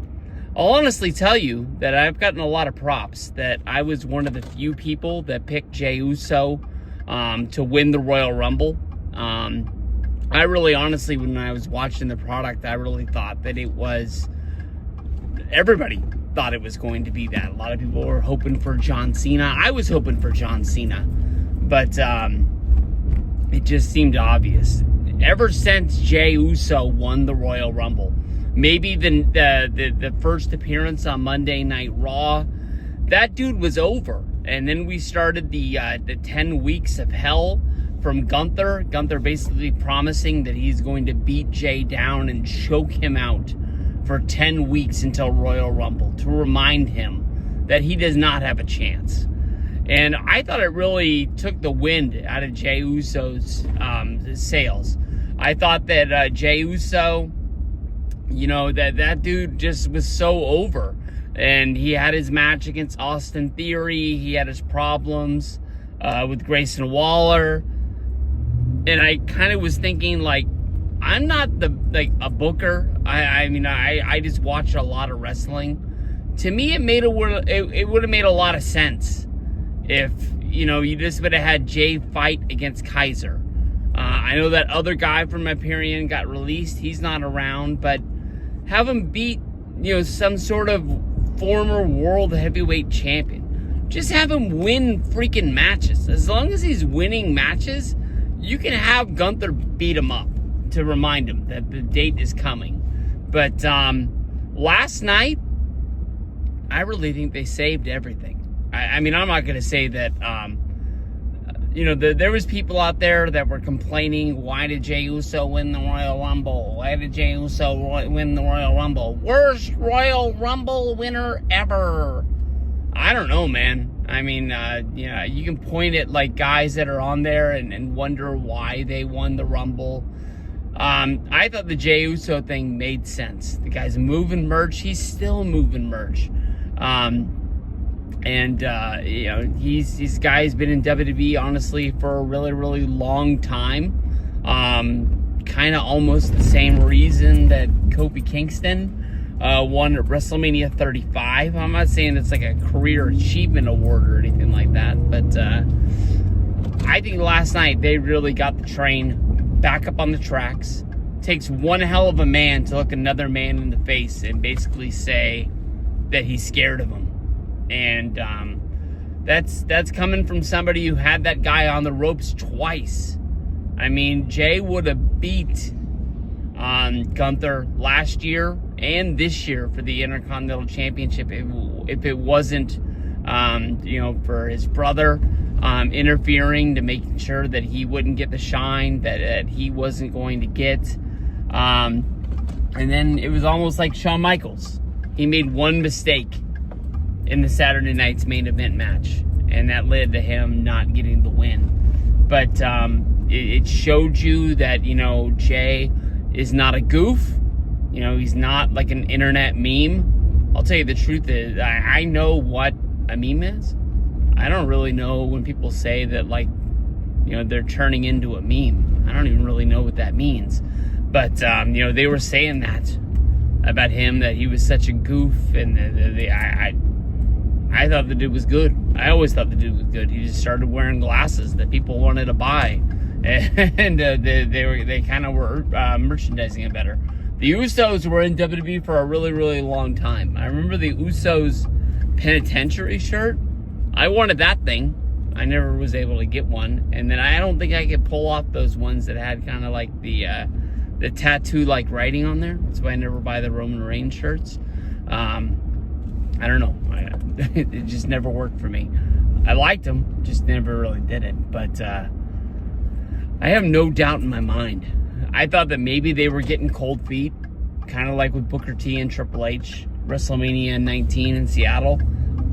honestly tell you that I've gotten a lot of props, that I was one of the few people that picked Jey Uso to win the Royal Rumble. I really, honestly, when I was watching the product, I really thought that it was, everybody thought it was going to be that. A lot of people were hoping for John Cena. I was hoping for John Cena, but it just seemed obvious. Ever since Jey Uso won the Royal Rumble, maybe the first appearance on Monday Night Raw, that dude was over. And then we started the 10 weeks of hell from Gunther. Gunther basically promising that he's going to beat Jey down and choke him out for 10 weeks until Royal Rumble to remind him that he does not have a chance. And I thought it really took the wind out of Jey Uso's sails. I thought that Jey Uso, that dude just was so over. And he had his match against Austin Theory. He had his problems with Grayson Waller. And I kind of was thinking, I'm not a booker. I just watch a lot of wrestling. To me, it would have made a lot of sense if, you just would have had Jey fight against Kaiser. I know that other guy from Hyperion got released. He's not around, but have him beat, some sort of former world heavyweight champion. Just have him win freaking matches. As long as he's winning matches, you can have Gunther beat him up to remind him that the date is coming. But last night, I really think they saved everything. I'm not going to say that, there was people out there that were complaining, why did Jey Uso win the Royal Rumble? Why did Jey Uso win the Royal Rumble? Worst Royal Rumble winner ever. I don't know, man. You can point at guys that are on there and wonder why they won the Rumble. I thought the Jey Uso thing made sense. The guy's moving merch. He's still moving merch. He's guy's been in WWE, honestly, for a really, really long time. Kind of almost the same reason that Kofi Kingston won at WrestleMania 35. I'm not saying it's like a career achievement award or anything like that, but I think last night they really got the train back up on the tracks. Takes one hell of a man to look another man in the face and basically say that he's scared of him. And that's coming from somebody who had that guy on the ropes twice. Jey would have beat Gunther last year and this year for the Intercontinental Championship if it wasn't, for his brother interfering to make sure that he wouldn't get the shine that he wasn't going to get. And then it was almost like Shawn Michaels. He made one mistake in the Saturday night's main event match, and that led to him not getting the win. But it showed you that, Jey is not a goof. He's not like an internet meme. I'll tell you the truth is, I know what a meme is. I don't really know when people say that, they're turning into a meme. I don't even really know what that means. But, they were saying that about him, that he was such a goof, and I thought the dude was good. I always thought the dude was good. He just started wearing glasses that people wanted to buy. and they kind of were merchandising it better. The Usos were in WWE for a really, really long time. I remember the Usos penitentiary shirt. I wanted that thing. I never was able to get one. And then I don't think I could pull off those ones that had kind of like the tattoo-like writing on there. That's why I never buy the Roman Reigns shirts. I don't know. It just never worked for me. I liked them, just never really did it. But I have no doubt in my mind. I thought that maybe they were getting cold feet, kind of like with Booker T and Triple H, WrestleMania 19 in Seattle.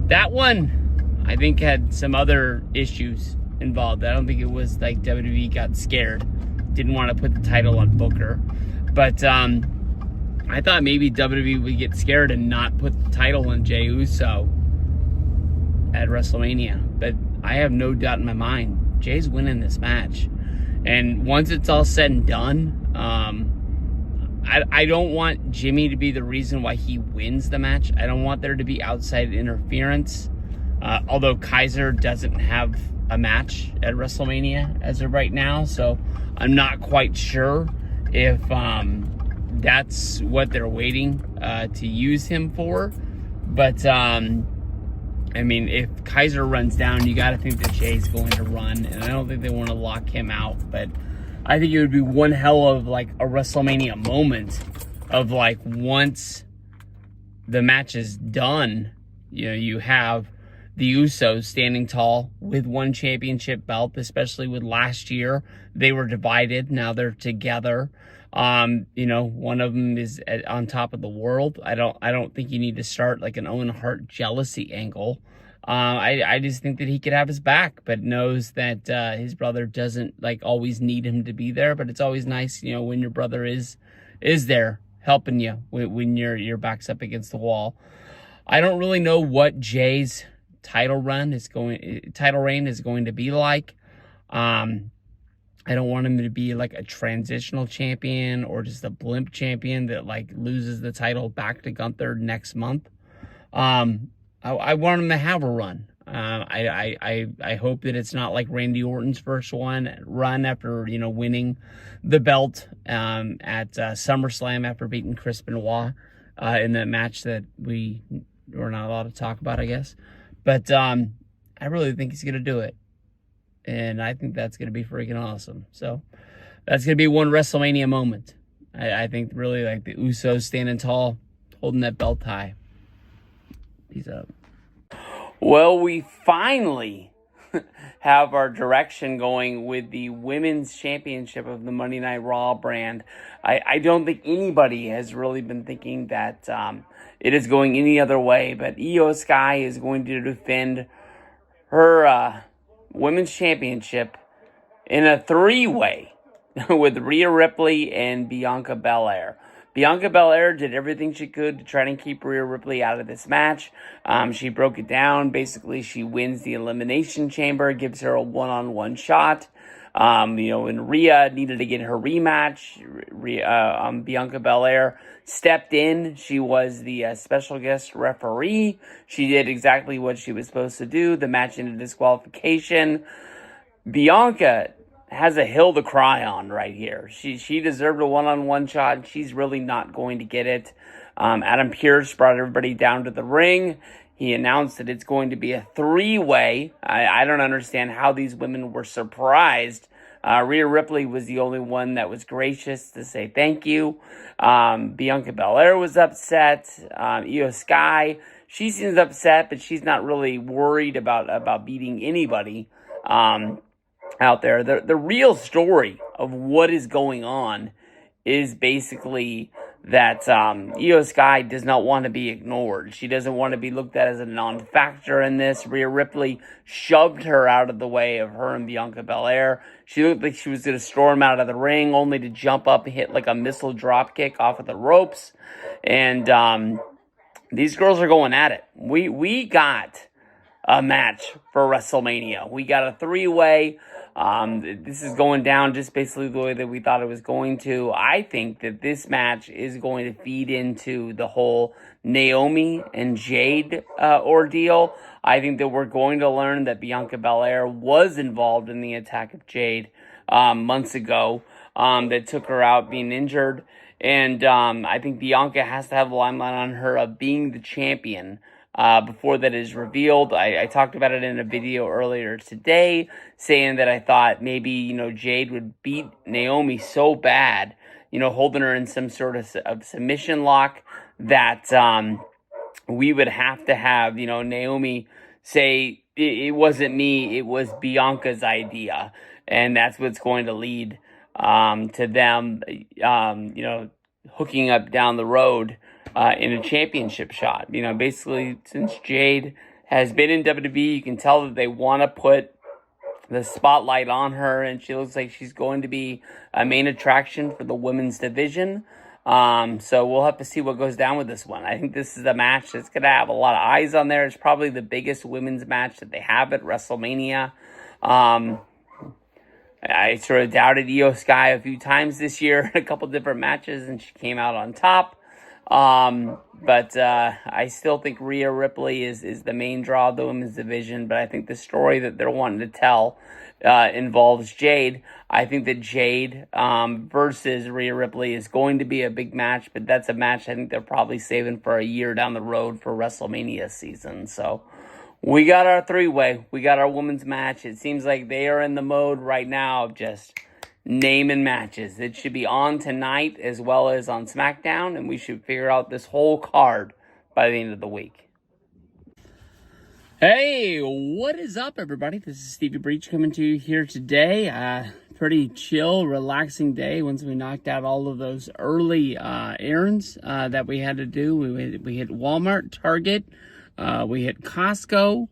That one, I think, had some other issues involved. I don't think it was like WWE got scared, didn't want to put the title on Booker. But I thought maybe WWE would get scared and not put the title on Jey Uso at WrestleMania. But I have no doubt in my mind, Jey's winning this match. And once it's all said and done, I don't want Jimmy to be the reason why he wins the match. I don't want there to be outside interference. Although Kaiser doesn't have a match at WrestleMania as of right now, so I'm not quite sure if that's what they're waiting to use him for. But I mean, if Kaiser runs down, you got to think that Jay's going to run, and I don't think they want to lock him out. But I think it would be one hell of like a WrestleMania moment of like once the match is done, you know, you have the Usos standing tall with one championship belt, especially with last year. They were divided. Now they're together. You know, one of them is on top of the world. I don't think you need to start like an Owen Hart jealousy angle. I just think that he could have his back, but knows that his brother doesn't like always need him to be there. But it's always nice, you know, when your brother is there helping you when your back's up against the wall. I don't really know what Jay's title reign is going to be like. I don't want him to be like a transitional champion or just a blimp champion that like loses the title back to Gunther next month. I want him to have a run. I hope that it's not like Randy Orton's first run after, you know, winning the belt at SummerSlam after beating Chris Benoit in the match that we were not allowed to talk about, I guess. But I really think he's going to do it. And I think that's going to be freaking awesome. So that's going to be one WrestleMania moment. I think really like the Usos standing tall, holding that belt high. Peace out. Well, we finally have our direction going with the women's championship of the Monday Night Raw brand. I don't think anybody has really been thinking that it is going any other way, but Io Sky is going to defend her women's championship in a three-way with Rhea Ripley and Bianca Belair. Bianca Belair did everything she could to try and keep Rhea Ripley out of this match. She broke it down. Basically, she wins the Elimination Chamber, gives her a one-on-one shot. You know, when Rhea needed to get her rematch, Bianca Belair stepped in. She was the special guest referee. She did exactly what she was supposed to do. The match ended disqualification. Bianca has a hill to cry on right here. She deserved a one-on-one shot. She's really not going to get it. Adam Pearce brought everybody down to the ring. He announced that it's going to be a three-way. I don't understand how these women were surprised. Rhea Ripley was the only one that was gracious to say thank you. Bianca Belair was upset. Io Sky, she seems upset, but she's not really worried about beating anybody out there. The real story of what is going on is basically that Io Sky does not want to be ignored. She doesn't want to be looked at as a non-factor in this. Rhea Ripley shoved her out of the way of her and Bianca Belair. She looked like she was going to storm out of the ring, only to jump up and hit like a missile drop kick off of the ropes. And these girls are going at it. We got a match for WrestleMania. We got a three-way. This is going down just basically the way that we thought it was going to. I think that this match is going to feed into the whole Naomi and Jade ordeal. I think that we're going to learn that Bianca Belair was involved in the attack of Jade months ago that took her out being injured. And I think Bianca has to have the limelight on her of being the champion before that is revealed. I talked about it in a video earlier today, saying that I thought maybe, Jade would beat Naomi so bad, holding her in some sort of submission lock that we would have to have, Naomi say, it wasn't me, it was Bianca's idea. And that's what's going to lead to them, hooking up down the road in a championship shot. Basically, since Jade has been in WWE, you can tell that they want to put the spotlight on her, and she looks like she's going to be a main attraction for the women's division. So we'll have to see what goes down with this one. I think this is a match that's going to have a lot of eyes on there. It's probably the biggest women's match that they have at Wrestlemania. I sort of doubted Io Sky a few times this year in a couple different matches, and she came out on top. But I still think Rhea Ripley is the main draw of the women's division, but I think the story that they're wanting to tell involves Jade. I think that Jade versus Rhea Ripley is going to be a big match, but that's a match I think they're probably saving for a year down the road for WrestleMania season. So we got our three-way. We got our women's match. It seems like they are in the mode right now of just naming matches. It should be on tonight as well as on SmackDown, and we should figure out this whole card by the end of the week. Hey, what is up, everybody? This is Stevie Breach coming to you here today. Pretty chill, relaxing day once we knocked out all of those early errands that we had to do. We hit Walmart, Target, we hit Costco.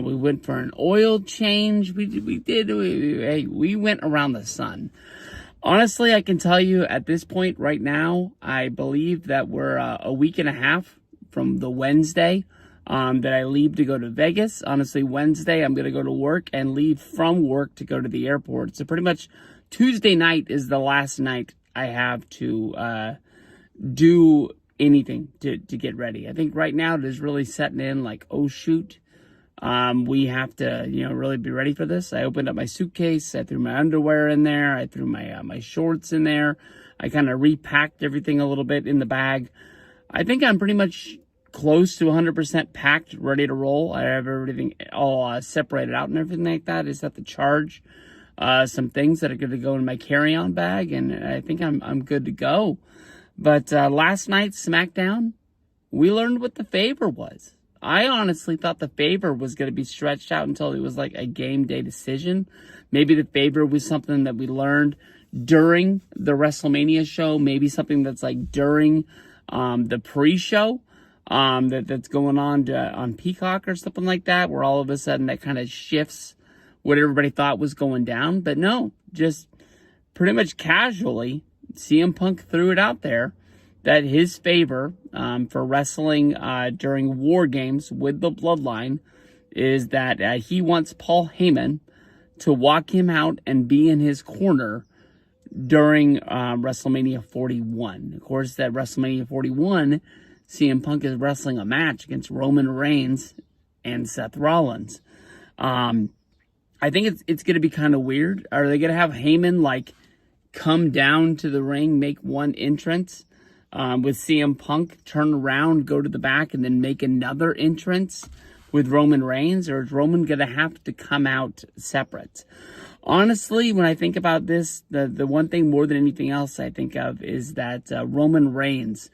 We went for an oil change. We went around the sun. Honestly, I can tell you at this point right now, I believe that we're a week and a half from the Wednesday that I leave to go to Vegas. Honestly, Wednesday, I'm going to go to work and leave from work to go to the airport. So pretty much Tuesday night is the last night I have to do anything to get ready. I think right now it is really setting in like, oh, shoot. We have to, really be ready for this. I opened up my suitcase. I threw my underwear in there. I threw my shorts in there. I kind of repacked everything a little bit in the bag. I think I'm pretty much close to 100% packed, ready to roll. I have everything all separated out and everything like that. I just have to charge some things that are going to go in my carry-on bag, and I think I'm good to go. But last night's SmackDown, we learned what the favor was. I honestly thought the favor was going to be stretched out until it was like a game day decision. Maybe the favor was something that we learned during the WrestleMania show. Maybe something that's like during the pre-show that's going on Peacock or something like that, where all of a sudden that kind of shifts what everybody thought was going down. But no, just pretty much casually, CM Punk threw it out there that his favor for wrestling during War Games with the Bloodline is that he wants Paul Heyman to walk him out and be in his corner during WrestleMania 41. Of course, that WrestleMania 41, CM Punk is wrestling a match against Roman Reigns and Seth Rollins. I think it's going to be kind of weird. Are they going to have Heyman come down to the ring, make one entrance? With CM Punk, turn around, go to the back, and then make another entrance with Roman Reigns? Or is Roman going to have to come out separate? Honestly, when I think about this, the one thing more than anything else I think of is that Roman Reigns,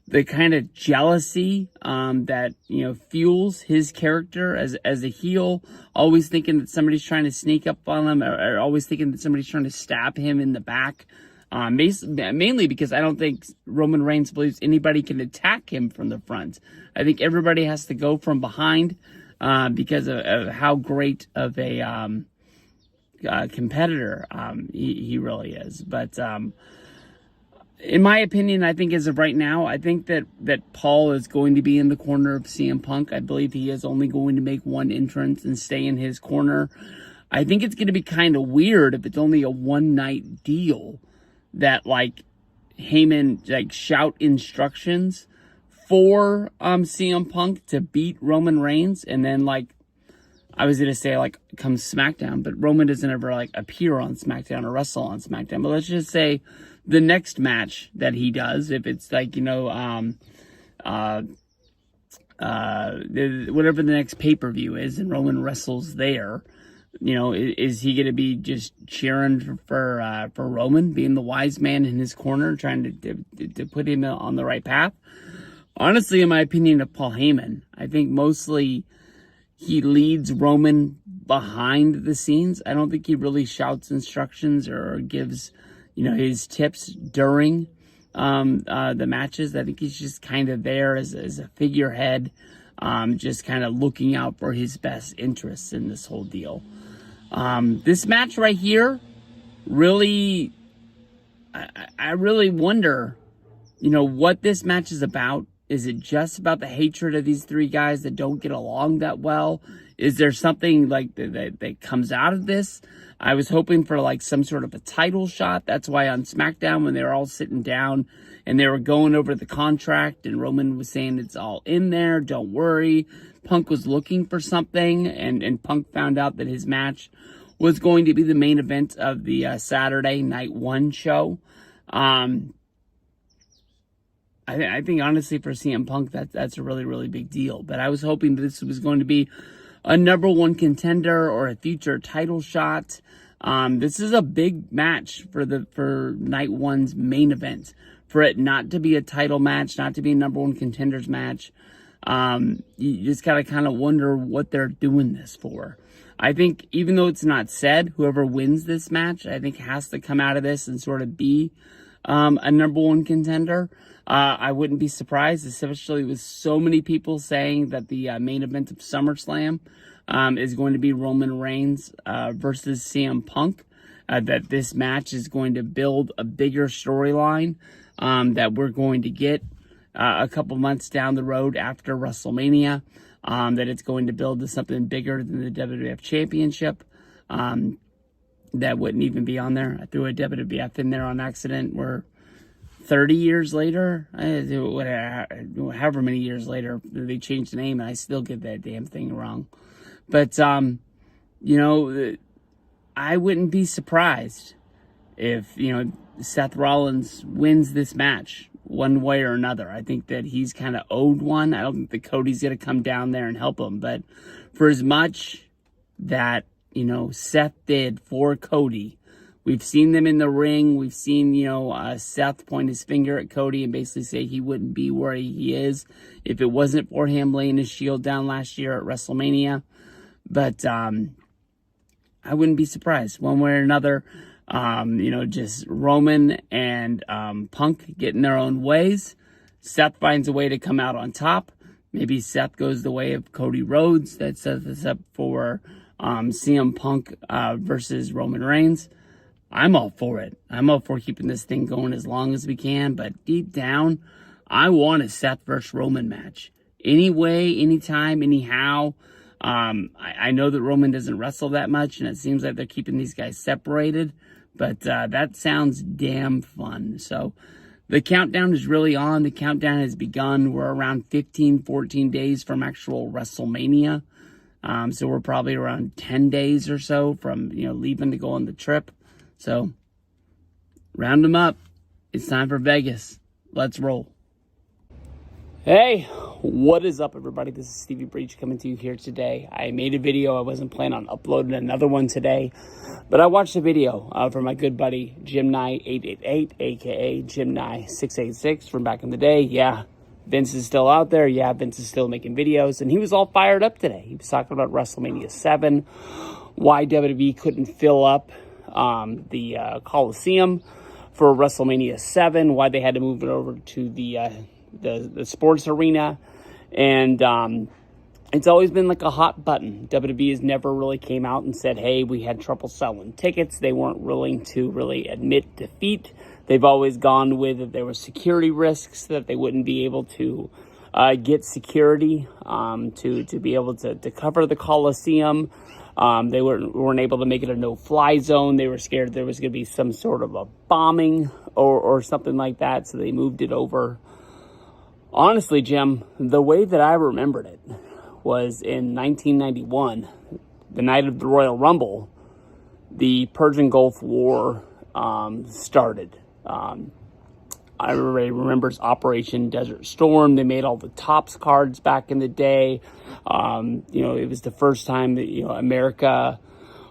the kind of jealousy that fuels his character as a heel, always thinking that somebody's trying to sneak up on him, or always thinking that somebody's trying to stab him in the back. Mainly because I don't think Roman Reigns believes anybody can attack him from the front. I think everybody has to go from behind because of how great of a competitor he really is. But in my opinion, I think as of right now, I think that Paul is going to be in the corner of CM Punk. I believe he is only going to make one entrance and stay in his corner. I think it's going to be kind of weird if it's only a one-night deal that Heyman shout instructions for CM Punk to beat Roman Reigns, and then I was going to say, like, comes SmackDown, but Roman doesn't ever, like, appear on SmackDown or wrestle on SmackDown. But let's just say the next match that he does, if it's, like, you know, whatever the next pay-per-view is, and Roman wrestles there, you know, is he going to be just cheering for Roman, being the wise man in his corner, trying to put him on the right path? Honestly, in my opinion, of Paul Heyman, I think mostly he leads Roman behind the scenes. I don't think he really shouts instructions or gives, you know, his tips during the matches. I think he's just kind of there as a figurehead, just kind of looking out for his best interests in this whole deal. This match right here, really, I really wonder, you know, what this match is about. Is it just about the hatred of these three guys that don't get along that well? Is there something like that comes out of this? I was hoping for like some sort of a title shot. That's why on SmackDown, when they were all sitting down and they were going over the contract and Roman was saying it's all in there, don't worry. Punk was looking for something, and Punk found out that his match was going to be the main event of the Saturday Night 1 show. I think honestly for CM Punk that's a really, really big deal. But I was hoping this was going to be a number one contender or a future title shot. This is a big match for Night 1's main event. For it not to be a title match, not to be a number one contenders match, you just gotta kind of wonder what they're doing this for. I think even though it's not said, whoever wins this match, I think has to come out of this and sort of be a number one contender. I wouldn't be surprised, especially with so many people saying that the main event of SummerSlam is going to be Roman Reigns versus CM Punk. That this match is going to build a bigger storyline that we're going to get a couple months down the road after WrestleMania. That it's going to build to something bigger than the WWF Championship. That wouldn't even be on there. I threw a WWF in there on accident. We're 30 years later, however many years later, they changed the name, and I still get that damn thing wrong. But, you know, I wouldn't be surprised if, you know, Seth Rollins wins this match one way or another. I think that he's kind of owed one. I don't think that Cody's going to come down there and help him. But for as much that, you know, Seth did for Cody, we've seen them in the ring. We've seen, you know, Seth point his finger at Cody and basically say he wouldn't be where he is if it wasn't for him laying his shield down last year at WrestleMania. But I wouldn't be surprised one way or another. You know, just Roman and Punk getting their own ways. Seth finds a way to come out on top. Maybe Seth goes the way of Cody Rhodes. That sets us up for CM Punk versus Roman Reigns. I'm all for it. I'm all for keeping this thing going as long as we can. But deep down, I want a Seth versus Roman match. Anyway, anytime, anyhow. I know that Roman doesn't wrestle that much, and it seems like they're keeping these guys separated. But that sounds damn fun. So the countdown is really on. The countdown has begun. We're around 15, 14 days from actual WrestleMania. So we're probably around 10 days or so from, you know, leaving to go on the trip. So round them up. It's time for Vegas. Let's roll. Hey, what is up, everybody? This is Stevie Breach coming to you here today. I made a video. I wasn't planning on uploading another one today, but I watched a video from my good buddy Jim Nye 888, aka Jim Nye 686 from back in the day. Yeah, Vince is still out there. Yeah, Vince is still making videos, and he was all fired up today. He was talking about WrestleMania 7, why WWE couldn't fill up the Coliseum for WrestleMania 7, why they had to move it over to the sports arena, and it's always been like a hot button. WWE has never really came out and said, hey, we had trouble selling tickets. They weren't willing to really admit defeat. They've always gone with that there were security risks, that they wouldn't be able to get security to be able to cover the Coliseum. They weren't able to make it a no-fly zone. They were scared there was going to be some sort of a bombing or something like that, so they moved it over. Honestly, Jim, the way that I remembered it was in 1991. the night of the Royal Rumble, the Persian Gulf War started. Everybody remembers Operation Desert Storm. They made all the Topps cards back in the day. It was the first time that, America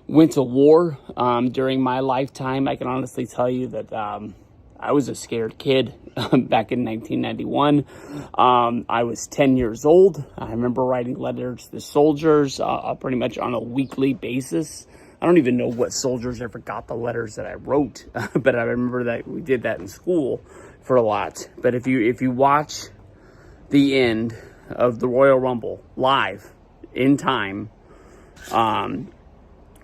went to war during my lifetime. I can honestly tell you that I was a scared kid back in 1991. I was 10 years old. I remember writing letters to the soldiers pretty much on a weekly basis. I don't even know what soldiers ever got the letters that I wrote, but I remember that we did that in school for a lot. But if you watch the end of the Royal Rumble live in time,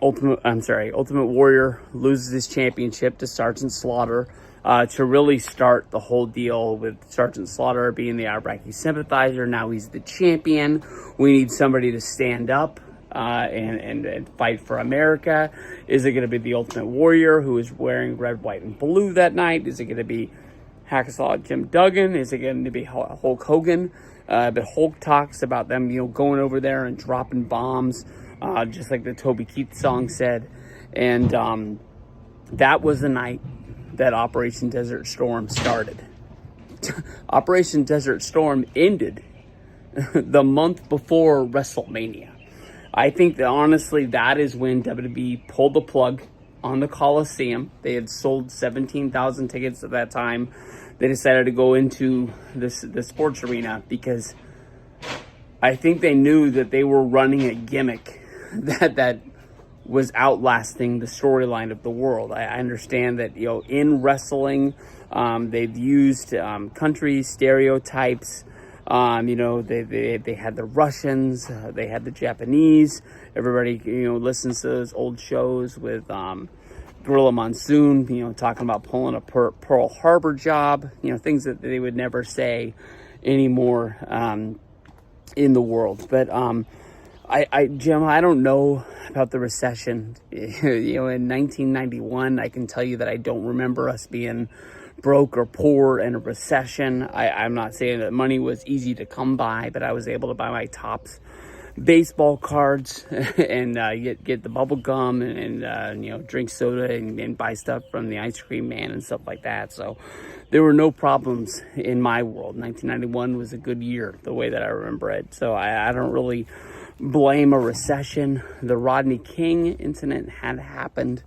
Ultimate Warrior loses his championship to Sergeant Slaughter to really start the whole deal with Sergeant Slaughter being the Iraqi sympathizer. Now he's the champion. We need somebody to stand up and fight for America. Is it going to be the Ultimate Warrior, who is wearing red, white, and blue that night? Is it going to be Hacksaw Jim Duggan? Is it going to be Hulk Hogan? But Hulk talks about them, going over there and dropping bombs, just like the Toby Keith song said. And that was the night that Operation Desert Storm started. Operation Desert Storm ended the month before WrestleMania. I think that honestly, that is when WWE pulled the plug on the Coliseum. They had sold 17,000 tickets at that time. They decided to go into the sports arena because I think they knew that they were running a gimmick that was outlasting the storyline of the world. I understand that, in wrestling, they've used country stereotypes. They had the Russians, they had the Japanese. Everybody, listens to those old shows with Gorilla Monsoon, talking about pulling a Pearl Harbor job, things that they would never say anymore in the world. But Jim, I don't know about the recession. In 1991, I can tell you that I don't remember us being broke or poor in a recession. I'm not saying that money was easy to come by, but I was able to buy my Topps baseball cards and get the bubble gum and drink soda and buy stuff from the ice cream man and stuff like that. So there were no problems in my world. 1991 was a good year, the way that I remember it. So I don't really blame a recession. The Rodney King incident had happened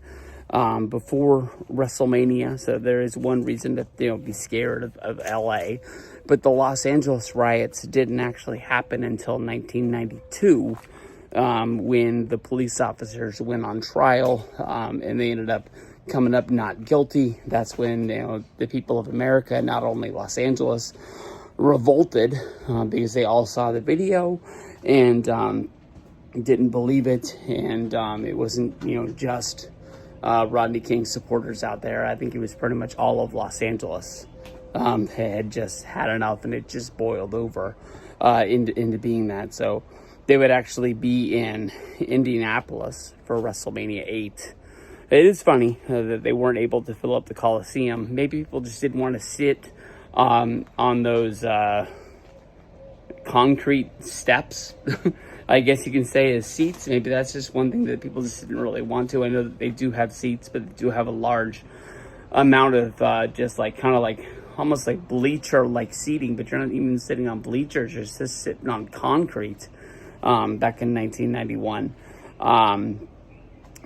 before WrestleMania, so there is one reason to be scared of LA. But the Los Angeles riots didn't actually happen until 1992, when the police officers went on trial, and they ended up coming up not guilty. That's when the people of America, not only Los Angeles, revolted because they all saw the video and didn't believe it, and it wasn't just Rodney King supporters out there. I think it was pretty much all of Los Angeles had just had enough, and it just boiled over into being that. So they would actually be in Indianapolis for WrestleMania 8. It is funny that they weren't able to fill up the Coliseum. Maybe people just didn't want to sit on those concrete steps. I guess you can say as seats. Maybe that's just one thing that people just didn't really want to. I know that they do have seats, but they do have a large amount of just almost like bleacher-like seating, but you're not even sitting on bleachers. You're just sitting on concrete back in 1991.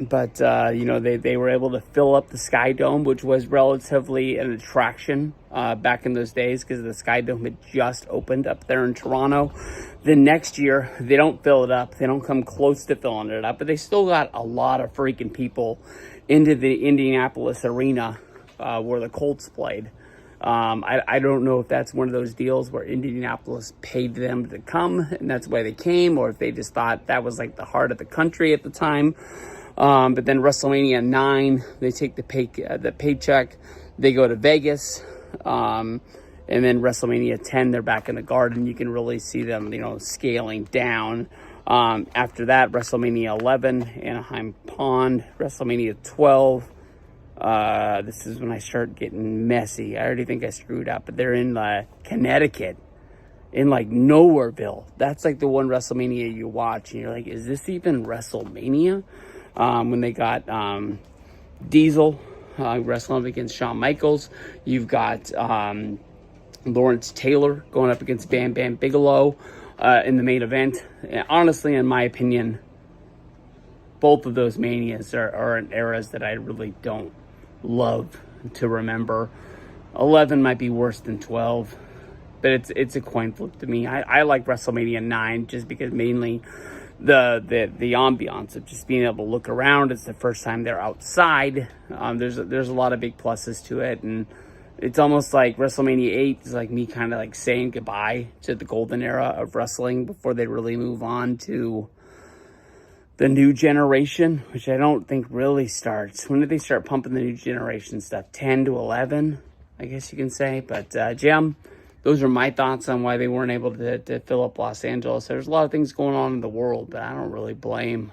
But they were able to fill up the Sky Dome, which was relatively an attraction back in those days because the Sky Dome had just opened up there in Toronto. The next year, they don't fill it up. They don't come close to filling it up, but they still got a lot of freaking people into the Indianapolis arena where the Colts played. I don't know if that's one of those deals where Indianapolis paid them to come, and that's why they came, or if they just thought that was like the heart of the country at the time. But then WrestleMania 9, they take the paycheck, they go to Vegas, and then WrestleMania 10, they're back in the Garden. You can really see them, scaling down. After that, WrestleMania 11, Anaheim Pond, WrestleMania 12. This is when I start getting messy. I already think I screwed up, but they're in Connecticut. in like Nowhereville. That's like the one WrestleMania you watch and you're like, is this even WrestleMania? When they got Diesel wrestling up against Shawn Michaels. You've got Lawrence Taylor going up against Bam Bam Bigelow in the main event. And honestly, in my opinion, both of those manias are in eras that I really don't love to remember. 11 might be worse than 12, but it's a coin flip to me. I like WrestleMania 9 just because mainly the ambiance of just being able to look around. It's the first time they're outside. There's a lot of big pluses to it, and it's almost like WrestleMania 8 is like me kind of like saying goodbye to the golden era of wrestling before they really move on to the new generation, which I don't think really starts. When did they start pumping the new generation stuff? 10 to 11, I guess you can say. But Jim, those are my thoughts on why they weren't able to fill up Los Angeles. There's a lot of things going on in the world, but I don't really blame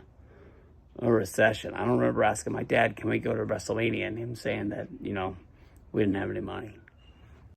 a recession. I don't remember asking my dad, can we go to WrestleMania? And him saying that, we didn't have any money.